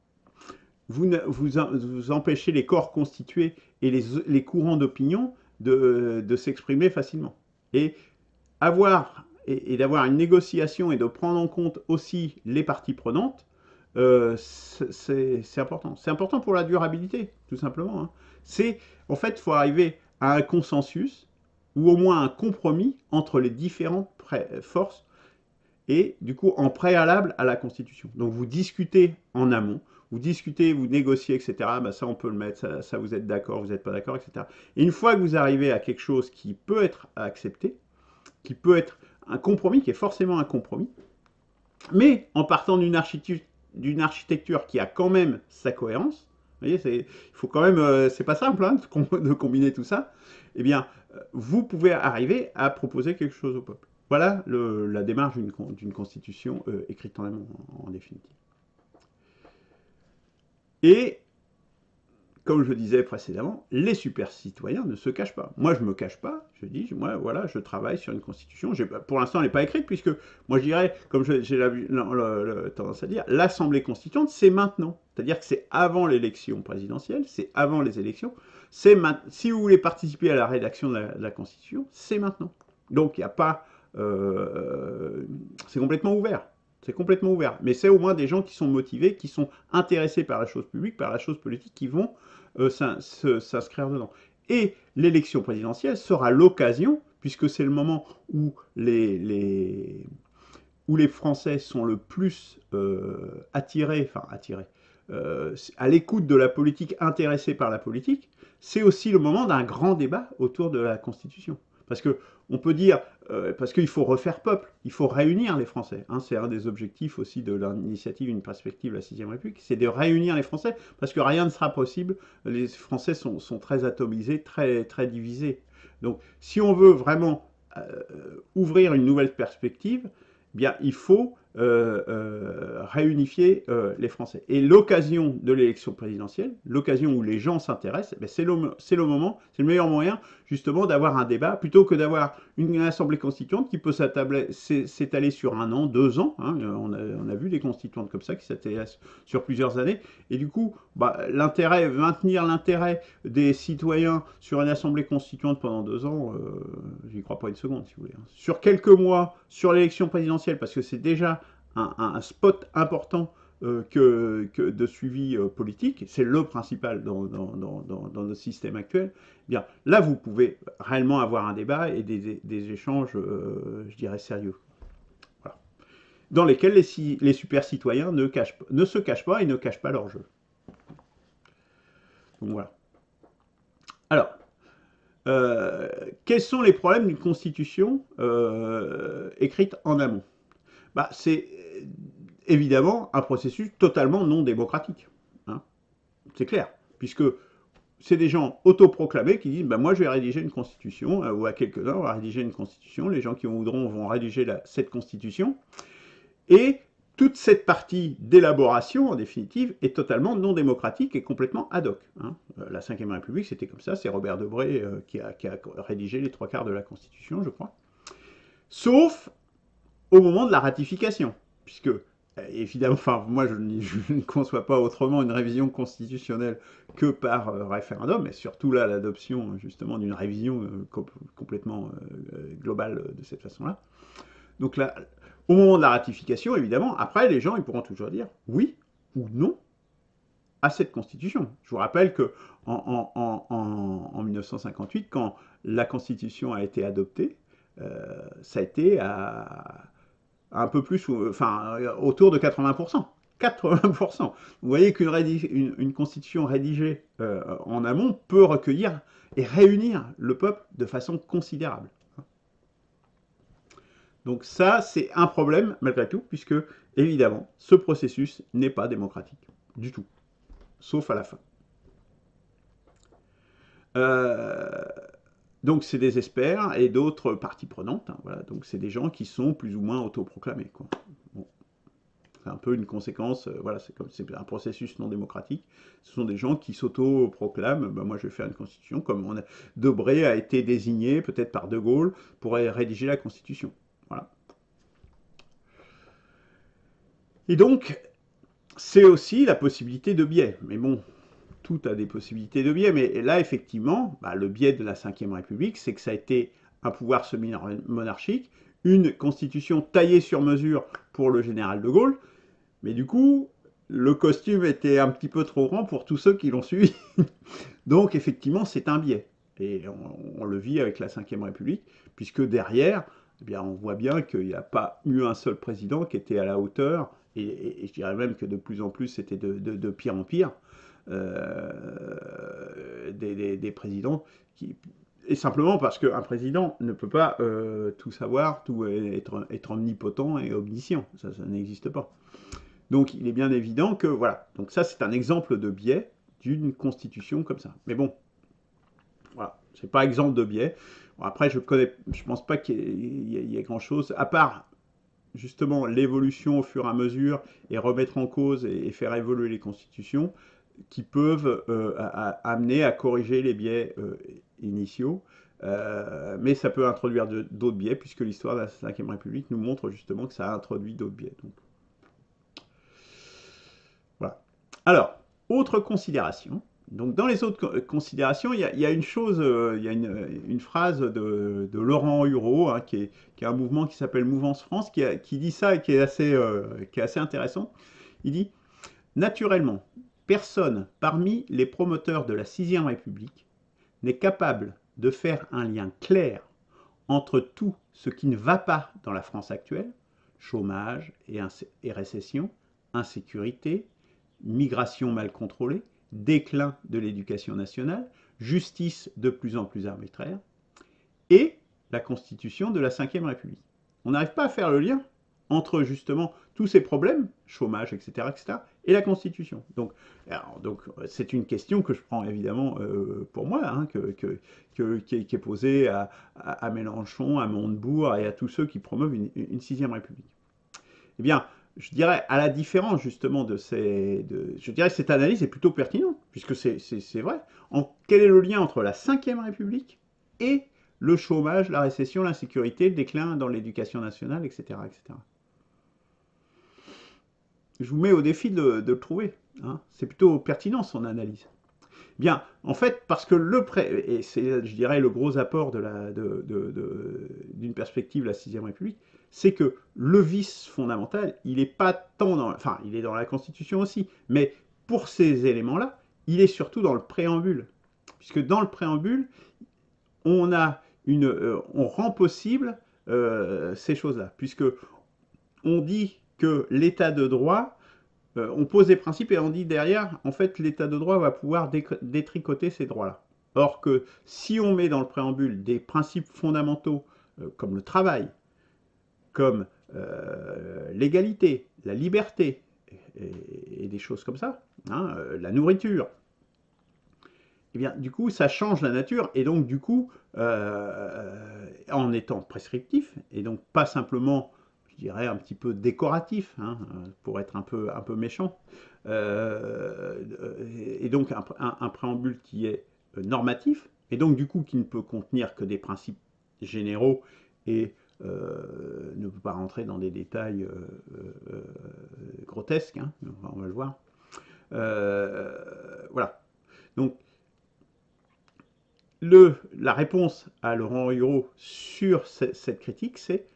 vous empêchez les corps constitués et les courants d'opinion de s'exprimer facilement. Et d'avoir une négociation et de prendre en compte aussi les parties prenantes, c'est important. C'est important pour la durabilité, tout simplement. Hein. En fait, il faut arriver à un consensus ou au moins un compromis entre les différentes forces et du coup en préalable à la Constitution. Donc vous discutez en amont, vous discutez, vous négociez, etc. Ben ça on peut le mettre, ça vous êtes d'accord, vous n'êtes pas d'accord, etc. Et une fois que vous arrivez à quelque chose qui peut être accepté, qui peut être un compromis, qui est forcément un compromis, mais en partant d'une architecture qui a quand même sa cohérence, vous voyez, il faut quand même, c'est pas simple hein, de combiner tout ça, eh bien, vous pouvez arriver à proposer quelque chose au peuple. Voilà la démarche d'une constitution écrite en amont, en définitive. Et, comme je disais précédemment, les super citoyens ne se cachent pas. Moi, je ne me cache pas, je dis, moi, voilà, je travaille sur une constitution. Pour l'instant, elle n'est pas écrite, puisque, moi, je dirais, comme j'ai tendance à dire, l'Assemblée constituante, c'est maintenant. C'est-à-dire que c'est avant l'élection présidentielle, c'est avant les élections. Si vous voulez participer à la rédaction de la Constitution, c'est maintenant. Donc, il n'y a pas... c'est complètement ouvert. C'est complètement ouvert. Mais c'est au moins des gens qui sont motivés, qui sont intéressés par la chose publique, par la chose politique, qui vont s'inscrire dedans. Et l'élection présidentielle sera l'occasion, puisque c'est le moment où les Français sont le plus attirés, à l'écoute de la politique, intéressés par la politique, c'est aussi le moment d'un grand débat autour de la Constitution. Parce que on peut dire, parce qu'il faut refaire peuple, il faut réunir les Français. Hein, c'est un des objectifs aussi de l'initiative Une perspective, la 6ème République, c'est de réunir les Français, parce que rien ne sera possible. Les Français sont très atomisés, très, très divisés. Donc, si on veut vraiment ouvrir une nouvelle perspective, eh bien, il faut réunifier les Français. Et l'occasion de l'élection présidentielle, l'occasion où les gens s'intéressent, eh c'est le moment, c'est le meilleur moyen justement d'avoir un débat, plutôt que d'avoir une assemblée constituante qui peut s'étaler sur 1 an, 2 ans. Hein, on a vu des constituantes comme ça qui s'étalent sur plusieurs années. Et du coup, maintenir l'intérêt des citoyens sur une assemblée constituante pendant 2 ans, j'y crois pas une seconde, si vous voulez. Hein. Sur quelques mois, sur l'élection présidentielle, parce que c'est déjà un spot important de suivi politique, c'est le principal dans notre système actuel, eh bien, là, vous pouvez réellement avoir un débat et des échanges, je dirais, sérieux. Voilà. Dans lesquels les super citoyens ne se cachent pas et ne cachent pas leur jeu. Donc voilà. Alors, quels sont les problèmes d'une constitution écrite en amont? C'est évidemment un processus totalement non démocratique. Hein. C'est clair, puisque c'est des gens autoproclamés qui disent moi je vais rédiger une constitution, ou à quelques-uns on va rédiger une constitution, les gens qui voudront vont rédiger cette constitution, et toute cette partie d'élaboration, en définitive, est totalement non démocratique et complètement ad hoc. Hein. La 5ème République, c'était comme ça, c'est Robert Debré qui a rédigé les 3/4 de la Constitution, je crois. Sauf au moment de la ratification, puisque, évidemment, moi je ne conçois pas autrement une révision constitutionnelle que par référendum, et surtout là, l'adoption, justement, d'une révision complètement globale de cette façon-là. Donc là, au moment de la ratification, évidemment, après, les gens, ils pourront toujours dire oui ou non à cette constitution. Je vous rappelle que en 1958, quand la constitution a été adoptée, ça a été un peu plus, autour de 80%. 80%. Vous voyez qu'une constitution rédigée en amont peut recueillir et réunir le peuple de façon considérable. Donc ça, c'est un problème, malgré tout, puisque, évidemment, ce processus n'est pas démocratique, du tout, sauf à la fin. Euh, donc c'est des experts et d'autres parties prenantes, hein, voilà. Donc c'est des gens qui sont plus ou moins autoproclamés, quoi. Bon, c'est un peu une conséquence, voilà, c'est comme c'est un processus non démocratique. Ce sont des gens qui s'autoproclament, ben moi je vais faire une constitution, comme Debré a été désigné peut-être par De Gaulle pour rédiger la constitution. Voilà. Et donc c'est aussi la possibilité de biais. Mais bon, tout a des possibilités de biais, mais là, effectivement, bah, le biais de la Ve République, c'est que ça a été un pouvoir semi-monarchique, une constitution taillée sur mesure pour le général de Gaulle, mais du coup, le costume était un petit peu trop grand pour tous ceux qui l'ont suivi. Donc, effectivement, c'est un biais. Et on le vit avec la Ve République, puisque derrière, eh bien, on voit bien qu'il n'y a pas eu un seul président qui était à la hauteur, et je dirais même que de plus en plus, c'était de pire en pire, des présidents qui, et simplement parce qu'un président ne peut pas tout savoir, tout être omnipotent et omniscient. Ça n'existe pas. Donc il est bien évident que voilà. Donc ça c'est un exemple de biais d'une constitution comme ça. Mais bon, voilà, c'est pas exemple de biais. Bon, après je pense pas qu'il y ait grand chose à part justement l'évolution au fur et à mesure et remettre en cause et faire évoluer les constitutions qui peuvent amener à corriger les biais initiaux. Mais ça peut introduire d'autres biais, puisque l'histoire de la Ve République nous montre justement que ça a introduit d'autres biais. Donc, voilà. Alors, autre considération. Donc, dans les autres considérations, il y a une chose, il y a une phrase de Laurent Hureau, hein, qui est un mouvement qui s'appelle Mouvance France, qui dit ça et qui est assez intéressant. Il dit naturellement, personne parmi les promoteurs de la Sixième République n'est capable de faire un lien clair entre tout ce qui ne va pas dans la France actuelle, chômage et récession, insécurité, migration mal contrôlée, déclin de l'éducation nationale, justice de plus en plus arbitraire, et la constitution de la Ve République. On n'arrive pas à faire le lien entre justement tous ces problèmes, chômage, etc., et la Constitution. Donc c'est une question que je prends évidemment pour moi, hein, qui est posée à Mélenchon, à Montebourg et à tous ceux qui promeuvent une Sixième République. Eh bien, je dirais, à la différence justement je dirais que cette analyse est plutôt pertinente, puisque c'est vrai. Quel est le lien entre la Ve République et le chômage, la récession, l'insécurité, le déclin dans l'éducation nationale, etc., etc. Je vous mets au défi de le trouver. Hein. C'est plutôt pertinent son analyse. Bien, en fait, parce que et c'est, je dirais, le gros apport d'une perspective de la Sixième République, c'est que le vice fondamental, il n'est pas tant dans, enfin, il est dans la Constitution aussi, mais pour ces éléments-là, il est surtout dans le préambule, puisque dans le préambule, on rend possible ces choses-là, puisque on dit que l'état de droit, on pose des principes et on dit derrière, en fait, l'état de droit va pouvoir détricoter ces droits-là. Or que si on met dans le préambule des principes fondamentaux comme le travail, comme l'égalité, la liberté et des choses comme ça, hein, la nourriture, eh bien, du coup, ça change la nature et donc, du coup, en étant prescriptif et donc pas simplement je dirais, un petit peu décoratif, hein, pour être un peu méchant. Et donc un préambule qui est normatif, et donc du coup qui ne peut contenir que des principes généraux et ne peut pas rentrer dans des détails grotesques, hein, on va le voir. Voilà. Donc la réponse à Laurent Hureau sur cette critique, c'est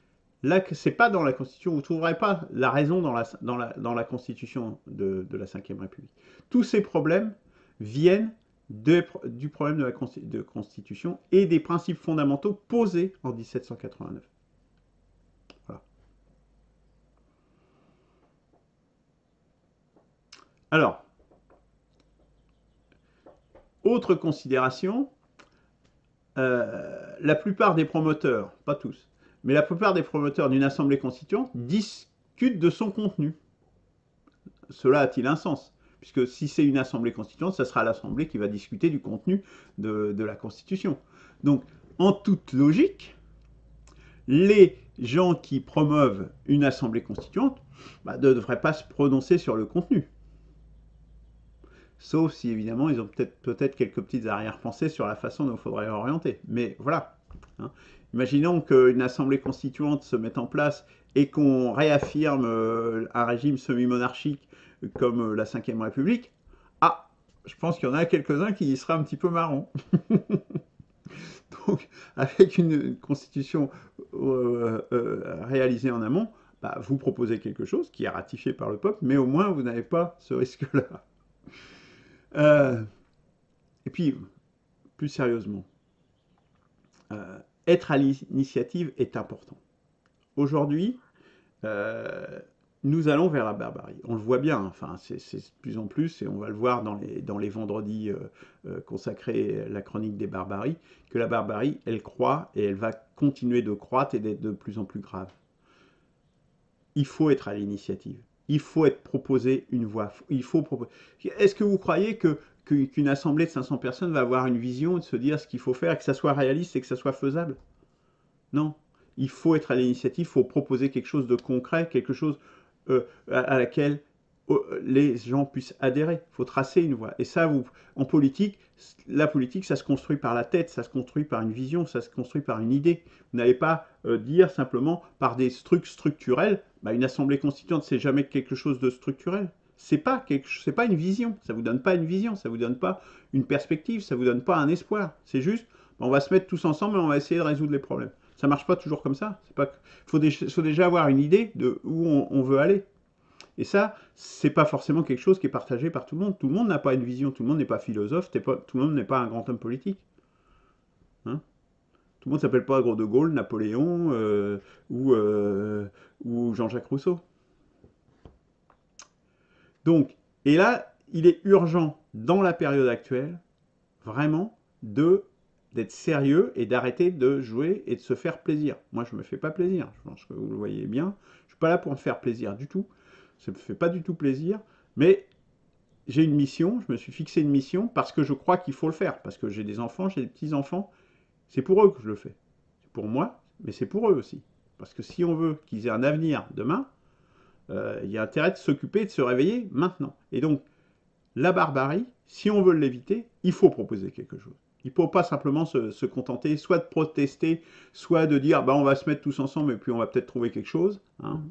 là que c'est pas dans la Constitution, vous ne trouverez pas la raison dans la Constitution de la Ve République. Tous ces problèmes viennent du problème de la Constitution et des principes fondamentaux posés en 1789. Voilà. Alors, autre considération, la plupart des promoteurs, pas tous, mais la plupart des promoteurs d'une assemblée constituante discutent de son contenu. Cela a-t-il un sens? puisque si c'est une assemblée constituante, ça sera l'assemblée qui va discuter du contenu de la Constitution. Donc, en toute logique, les gens qui promeuvent une assemblée constituante ne devraient pas se prononcer sur le contenu. Sauf si, évidemment, ils ont peut-être quelques petites arrière-pensées sur la façon dont il faudrait orienter. Mais voilà. Hein. Imaginons qu'une assemblée constituante se mette en place et qu'on réaffirme un régime semi-monarchique comme la Ve République. Ah, je pense qu'il y en a quelques-uns qui y seraient un petit peu marrants. Donc, avec une constitution réalisée en amont, bah, vous proposez quelque chose qui est ratifié par le peuple, mais au moins vous n'avez pas ce risque-là. Et puis, plus sérieusement, être à l'initiative est important. Aujourd'hui, nous allons vers la barbarie. On le voit bien, enfin, c'est de plus en plus, et on va le voir dans les vendredis consacrés à la chronique des barbaries, que la barbarie, elle croît et elle va continuer de croître et d'être de plus en plus grave. Il faut être à l'initiative. Il faut être proposé une voie. Il faut proposer. Est-ce que vous croyez qu'une assemblée de 500 personnes va avoir une vision de se dire ce qu'il faut faire, que ça soit réaliste et que ça soit faisable? Non. Il faut être à l'initiative, il faut proposer quelque chose de concret, quelque chose à laquelle les gens puissent adhérer. Il faut tracer une voie. Et ça, en politique, la politique, ça se construit par la tête, ça se construit par une vision, ça se construit par une idée. Vous n'allez pas dire simplement par des trucs structurels. Bah, une assemblée constituante, c'est jamais quelque chose de structurel. C'est pas une vision. Ça vous donne pas une vision, ça vous donne pas une perspective, ça vous donne pas un espoir. C'est juste, on va se mettre tous ensemble et on va essayer de résoudre les problèmes. Ça marche pas toujours comme ça. Faut déjà avoir une idée de où on veut aller. Et ça, c'est pas forcément quelque chose qui est partagé par tout le monde. Tout le monde n'a pas une vision, tout le monde n'est pas philosophe, tout le monde n'est pas un grand homme politique. Hein, tout le monde s'appelle pas Gros de Gaulle, Napoléon ou Jean-Jacques Rousseau. Donc, et là, il est urgent, dans la période actuelle, vraiment, d'être sérieux et d'arrêter de jouer et de se faire plaisir. Moi, je ne me fais pas plaisir. Je pense que vous le voyez bien. Je ne suis pas là pour me faire plaisir du tout. Ça ne me fait pas du tout plaisir. Mais j'ai une mission. Je me suis fixé une mission parce que je crois qu'il faut le faire. Parce que j'ai des enfants, j'ai des petits-enfants. C'est pour eux que je le fais. C'est pour moi, mais c'est pour eux aussi. Parce que si on veut qu'ils aient un avenir demain, il y a intérêt de s'occuper, de se réveiller maintenant. Et donc, la barbarie, si on veut l'éviter, il faut proposer quelque chose. Il ne faut pas simplement se contenter soit de protester, soit de dire bah, on va se mettre tous ensemble et puis on va peut-être trouver quelque chose, hein,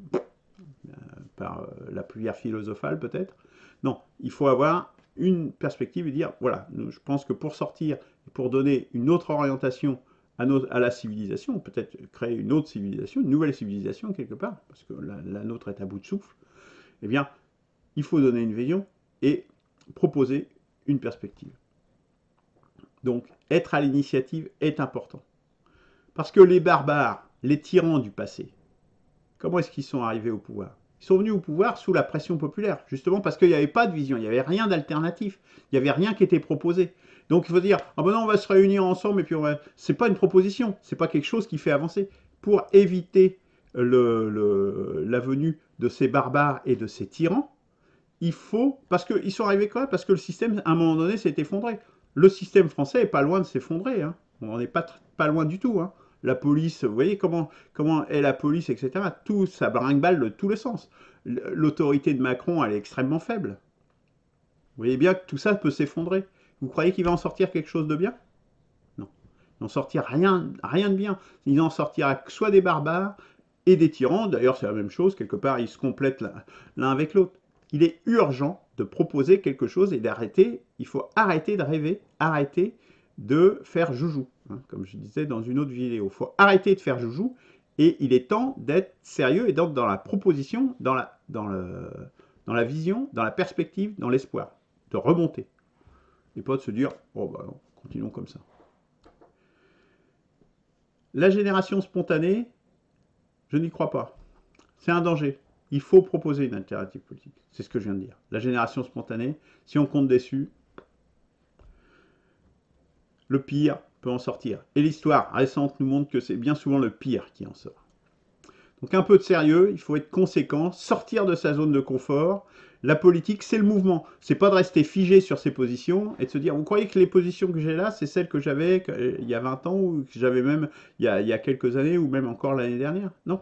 par la prière philosophale peut-être. Non, il faut avoir une perspective et dire voilà, je pense que pour sortir, pour donner une autre orientation à la civilisation, peut-être créer une autre civilisation, une nouvelle civilisation quelque part, parce que la nôtre est à bout de souffle, eh bien, il faut donner une vision et proposer une perspective. Donc, être à l'initiative est important. Parce que les barbares, les tyrans du passé, comment est-ce qu'ils sont arrivés au pouvoir? Ils sont venus au pouvoir sous la pression populaire, justement parce qu'il n'y avait pas de vision, il n'y avait rien d'alternatif, il n'y avait rien qui était proposé. Donc il faut dire, ah ben non, on va se réunir ensemble et puis c'est pas une proposition, c'est pas quelque chose qui fait avancer. Pour éviter la venue de ces barbares et de ces tyrans, il faut, parce qu'ils sont arrivés quoi? Parce que le système, à un moment donné, s'est effondré. Le système français n'est pas loin de s'effondrer. Hein. On n'en est pas loin du tout. Hein. La police, vous voyez comment est la police, etc. Tout, ça brinque-balle de tous les sens. L'autorité de Macron, elle est extrêmement faible. Vous voyez bien que tout ça peut s'effondrer. Vous croyez qu'il va en sortir quelque chose de bien? Non. Il n'en sortira rien de bien. Il n'en sortira soit des barbares et des tyrans. D'ailleurs, c'est la même chose. Quelque part, ils se complètent l'un avec l'autre. Il est urgent de proposer quelque chose et d'arrêter, il faut arrêter de rêver, arrêter de faire joujou, hein, comme je disais dans une autre vidéo. Il faut arrêter de faire joujou et il est temps d'être sérieux et d'être dans la proposition, dans la vision, dans la perspective, dans l'espoir, de remonter. Et pas de se dire, oh bah non, continuons comme ça. La génération spontanée, je n'y crois pas. C'est un danger. Il faut proposer une alternative politique. C'est ce que je viens de dire. La génération spontanée, si on compte dessus, le pire peut en sortir. Et l'histoire récente nous montre que c'est bien souvent le pire qui en sort. Donc un peu de sérieux, il faut être conséquent, sortir de sa zone de confort. La politique, c'est le mouvement. C'est pas de rester figé sur ses positions et de se dire, vous croyez que les positions que j'ai là, c'est celles que j'avais il y a 20 ans ou que j'avais même il y a quelques années ou même encore l'année dernière? Non.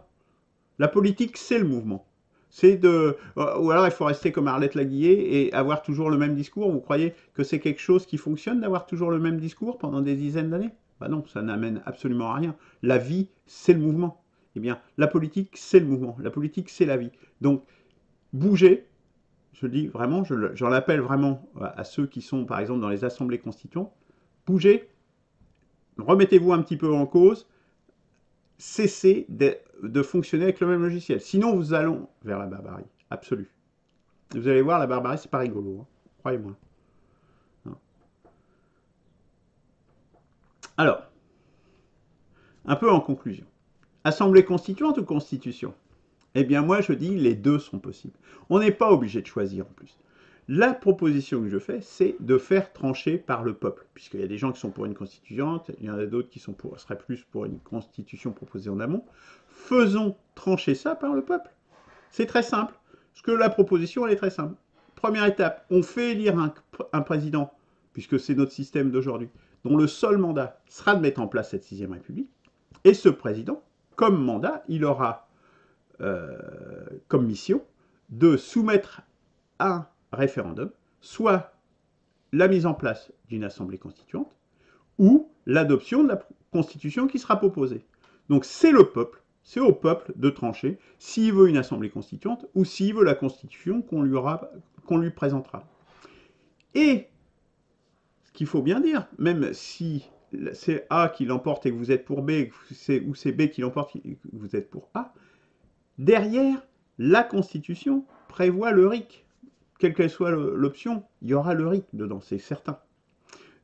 La politique, c'est le mouvement. C'est de... Ou alors il faut rester comme Arlette Laguillet et avoir toujours le même discours. Vous croyez que c'est quelque chose qui fonctionne d'avoir toujours le même discours pendant des dizaines d'années? Bah non, ça n'amène absolument à rien. La vie, c'est le mouvement. Eh bien, la politique, c'est le mouvement. La politique, c'est la vie. Donc, bougez. Je dis vraiment, j'en appelle vraiment à ceux qui sont, par exemple, dans les assemblées constituantes. Bougez, remettez-vous un petit peu en cause, cessez de fonctionner avec le même logiciel. Sinon, vous allons vers la barbarie absolue. Vous allez voir, la barbarie, c'est pas rigolo. Hein. Croyez-moi. Alors, un peu en conclusion. Assemblée constituante ou constitution? Eh bien, moi, je dis les deux sont possibles. On n'est pas obligé de choisir en plus. La proposition que je fais, c'est de faire trancher par le peuple, puisqu'il y a des gens qui sont pour une constituante, il y en a d'autres qui seraient plus pour une constitution proposée en amont. Faisons trancher ça par le peuple. C'est très simple, parce que la proposition, elle est très simple. Première étape, on fait élire un président, puisque c'est notre système d'aujourd'hui, dont le seul mandat sera de mettre en place cette 6ème République, et ce président, comme mandat, il aura comme mission de soumettre un référendum, soit la mise en place d'une assemblée constituante, ou l'adoption de la constitution qui sera proposée. Donc c'est le peuple, c'est au peuple de trancher s'il veut une assemblée constituante ou s'il veut la constitution qu'on lui présentera. Et ce qu'il faut bien dire, même si c'est A qui l'emporte et que vous êtes pour B, ou c'est B qui l'emporte et que vous êtes pour A, derrière, la Constitution prévoit le RIC. Quelle qu'elle soit l'option, il y aura le RIC dedans, c'est certain.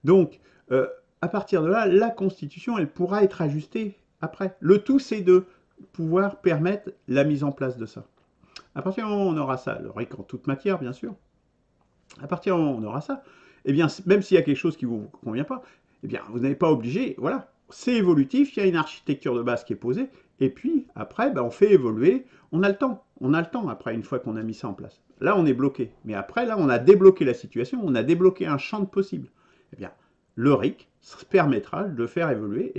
Donc, à partir de là, la Constitution, elle pourra être ajustée après. Le tout, c'est de pouvoir permettre la mise en place de ça. À partir du moment où on aura ça, le RIC en toute matière, bien sûr, à partir du moment où on aura ça, eh bien, même s'il y a quelque chose qui ne vous convient pas, eh bien, vous n'êtes pas obligé, voilà, c'est évolutif, il y a une architecture de base qui est posée, et puis après, ben, on fait évoluer, on a le temps après, une fois qu'on a mis ça en place. Là, on est bloqué, mais après, là, on a débloqué la situation, on a débloqué un champ de possibles. Eh bien, le RIC permettra de faire évoluer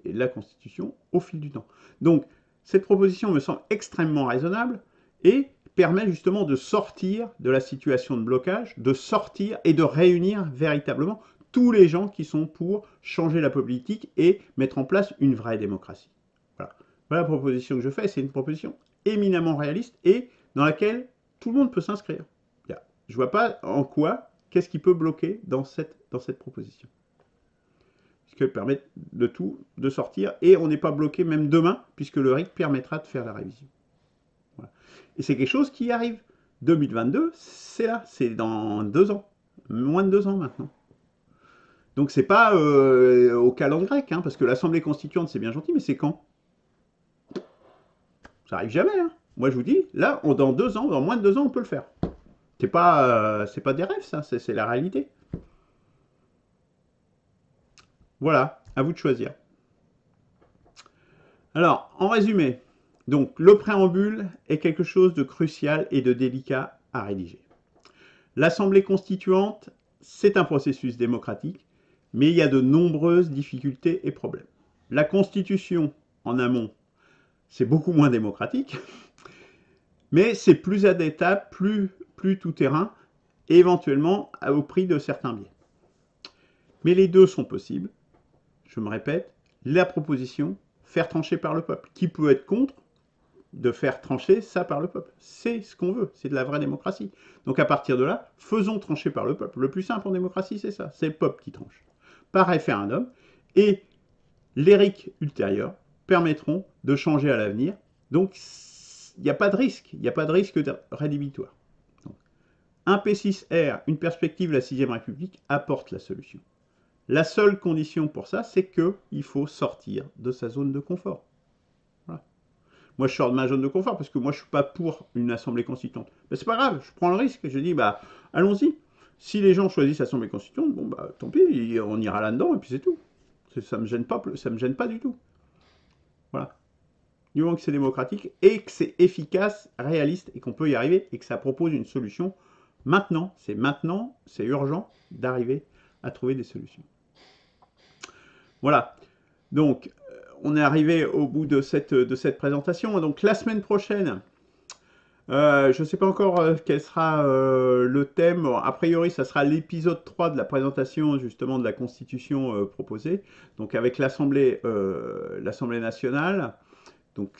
et la Constitution au fil du temps. Donc, cette proposition me semble extrêmement raisonnable et permet justement de sortir de la situation de blocage, de sortir et de réunir véritablement tous les gens qui sont pour changer la politique et mettre en place une vraie démocratie. Voilà, voilà la proposition que je fais, c'est une proposition éminemment réaliste et dans laquelle tout le monde peut s'inscrire. Je ne vois pas en quoi, qu'est-ce qui peut bloquer dans cette proposition. Puisqu'elle permet de tout, de sortir, et on n'est pas bloqué même demain, puisque le RIC permettra de faire la révision. Voilà. Et c'est quelque chose qui arrive. 2022, c'est là, c'est dans 2 ans. Moins de 2 ans maintenant. Donc c'est pas au calendrier grec, hein, parce que l'Assemblée constituante, c'est bien gentil, mais c'est quand? Ça arrive jamais. Hein. Moi je vous dis, là, dans 2 ans, dans moins de 2 ans, on peut le faire. C'est pas des rêves, ça, c'est la réalité. Voilà, à vous de choisir. Alors, en résumé, donc le préambule est quelque chose de crucial et de délicat à rédiger. L'Assemblée constituante, c'est un processus démocratique, mais il y a de nombreuses difficultés et problèmes. La Constitution, en amont, c'est beaucoup moins démocratique, mais c'est plus adaptable, plus tout-terrain, et éventuellement au prix de certains biais. Mais les deux sont possibles. Je me répète, la proposition, faire trancher par le peuple. Qui peut être contre de faire trancher ça par le peuple? C'est ce qu'on veut, c'est de la vraie démocratie. Donc à partir de là, faisons trancher par le peuple. Le plus simple en démocratie, c'est ça, c'est le peuple qui tranche. Par référendum, et les RIC ultérieurs permettront de changer à l'avenir. Donc il n'y a pas de risque, il n'y a pas de risque rédhibitoire. Donc, un P6R, une perspective de la 6ème République apporte la solution. La seule condition pour ça, c'est qu'il faut sortir de sa zone de confort. Voilà. Moi, je sors de ma zone de confort parce que moi, je ne suis pas pour une assemblée constituante. Mais c'est pas grave, je prends le risque. Je dis, bah, allons-y. Si les gens choisissent l'assemblée constituante, bon, bah, tant pis, on ira là-dedans et puis c'est tout. Ça ne me gêne pas du tout. Voilà. du moment que c'est démocratique et que c'est efficace, réaliste et qu'on peut y arriver et que ça propose une solution maintenant. C'est urgent d'arriver à trouver des solutions. Voilà. Donc, on est arrivé au bout de cette présentation. Donc, la semaine prochaine, je ne sais pas encore quel sera le thème. A priori, ça sera l'épisode 3 de la présentation justement de la Constitution proposée, donc avec l'Assemblée nationale. Donc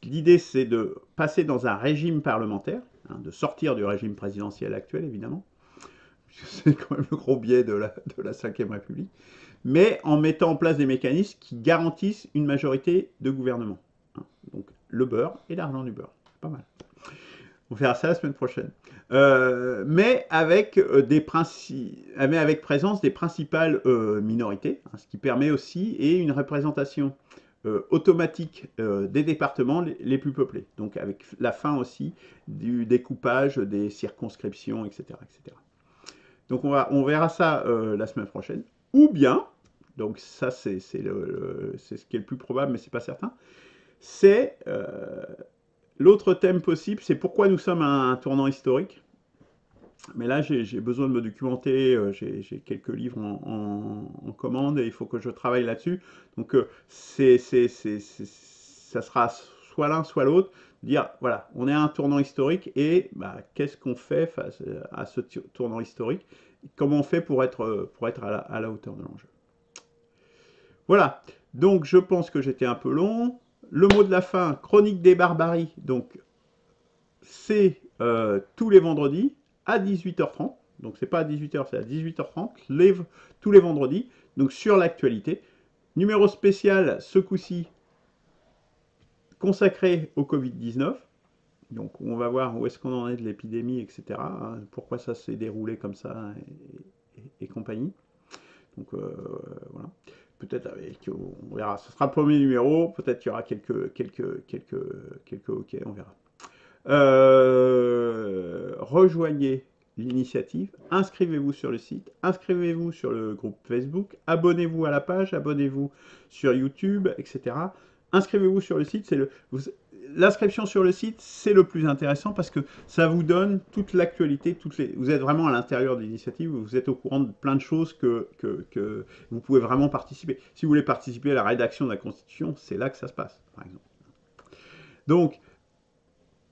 l'idée, c'est de passer dans un régime parlementaire, hein, de sortir du régime présidentiel actuel, évidemment. C'est quand même le gros biais de la Ve République, mais en mettant en place des mécanismes qui garantissent une majorité de gouvernement. Hein. Donc le beurre et l'argent du beurre. Pas mal. On verra ça la semaine prochaine. Mais avec présence des principales minorités, hein, ce qui permet aussi, et une représentation automatique des départements les plus peuplés. Donc avec la fin aussi du découpage des circonscriptions, etc. etc. Donc on verra ça la semaine prochaine. Ou bien, donc ça c'est ce qui est le plus probable, mais c'est pas certain, c'est l'autre thème possible, c'est pourquoi nous sommes à un tournant historique. Mais là, j'ai besoin de me documenter, j'ai quelques livres en commande et il faut que je travaille là-dessus. Donc, ça sera soit l'un, soit l'autre. Dire, voilà, on est à un tournant historique et bah, qu'est-ce qu'on fait face à ce tournant historique? Comment on fait pour être à la hauteur de l'enjeu? Voilà, donc je pense que j'étais un peu long. Le mot de la fin, Chronique des Barbaries, donc c'est tous les vendredis à 18h30. Donc c'est pas à 18h, c'est à 18h30, tous les vendredis, donc sur l'actualité. Numéro spécial, ce coup-ci, consacré au Covid-19. Donc on va voir où est-ce qu'on en est de l'épidémie, etc. Hein, pourquoi ça s'est déroulé comme ça et compagnie. Donc voilà. Peut-être avec, on verra. Ce sera le premier numéro. Peut-être qu'il y aura quelques OK, on verra. Rejoignez l'initiative, inscrivez-vous sur le site, inscrivez-vous sur le groupe Facebook, abonnez-vous à la page, abonnez-vous sur YouTube, etc. Inscrivez-vous sur le site, l'inscription sur le site, c'est le plus intéressant parce que ça vous donne toute l'actualité, vous êtes vraiment à l'intérieur de l'initiative, vous êtes au courant de plein de choses que vous pouvez vraiment participer. Si vous voulez participer à la rédaction de la Constitution, c'est là que ça se passe, par exemple. Donc,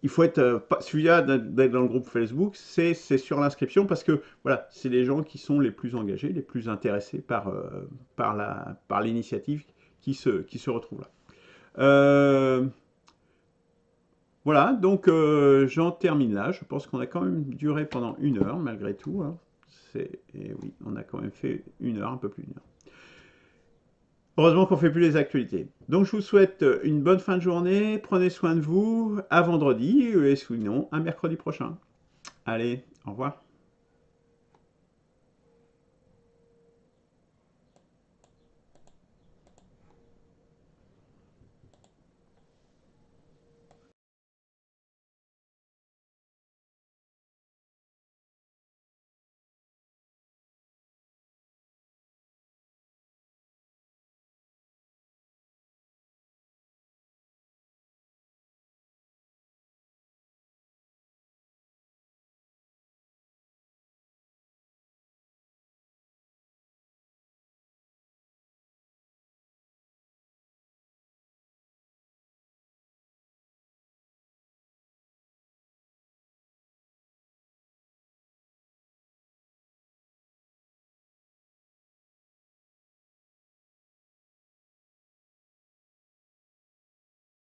il faut être, celui-là d'être dans le groupe Facebook, c'est sur l'inscription parce que voilà, c'est les gens qui sont les plus engagés, les plus intéressés par l'initiative qui se retrouvent là. Voilà, donc j'en termine là. Je pense qu'on a quand même duré pendant 1 heure malgré tout. Hein. Et oui, on a quand même fait 1 heure, un peu plus d'1 heure. Heureusement qu'on ne fait plus les actualités. Donc je vous souhaite une bonne fin de journée, prenez soin de vous, à vendredi, et sinon à mercredi prochain. Allez, au revoir.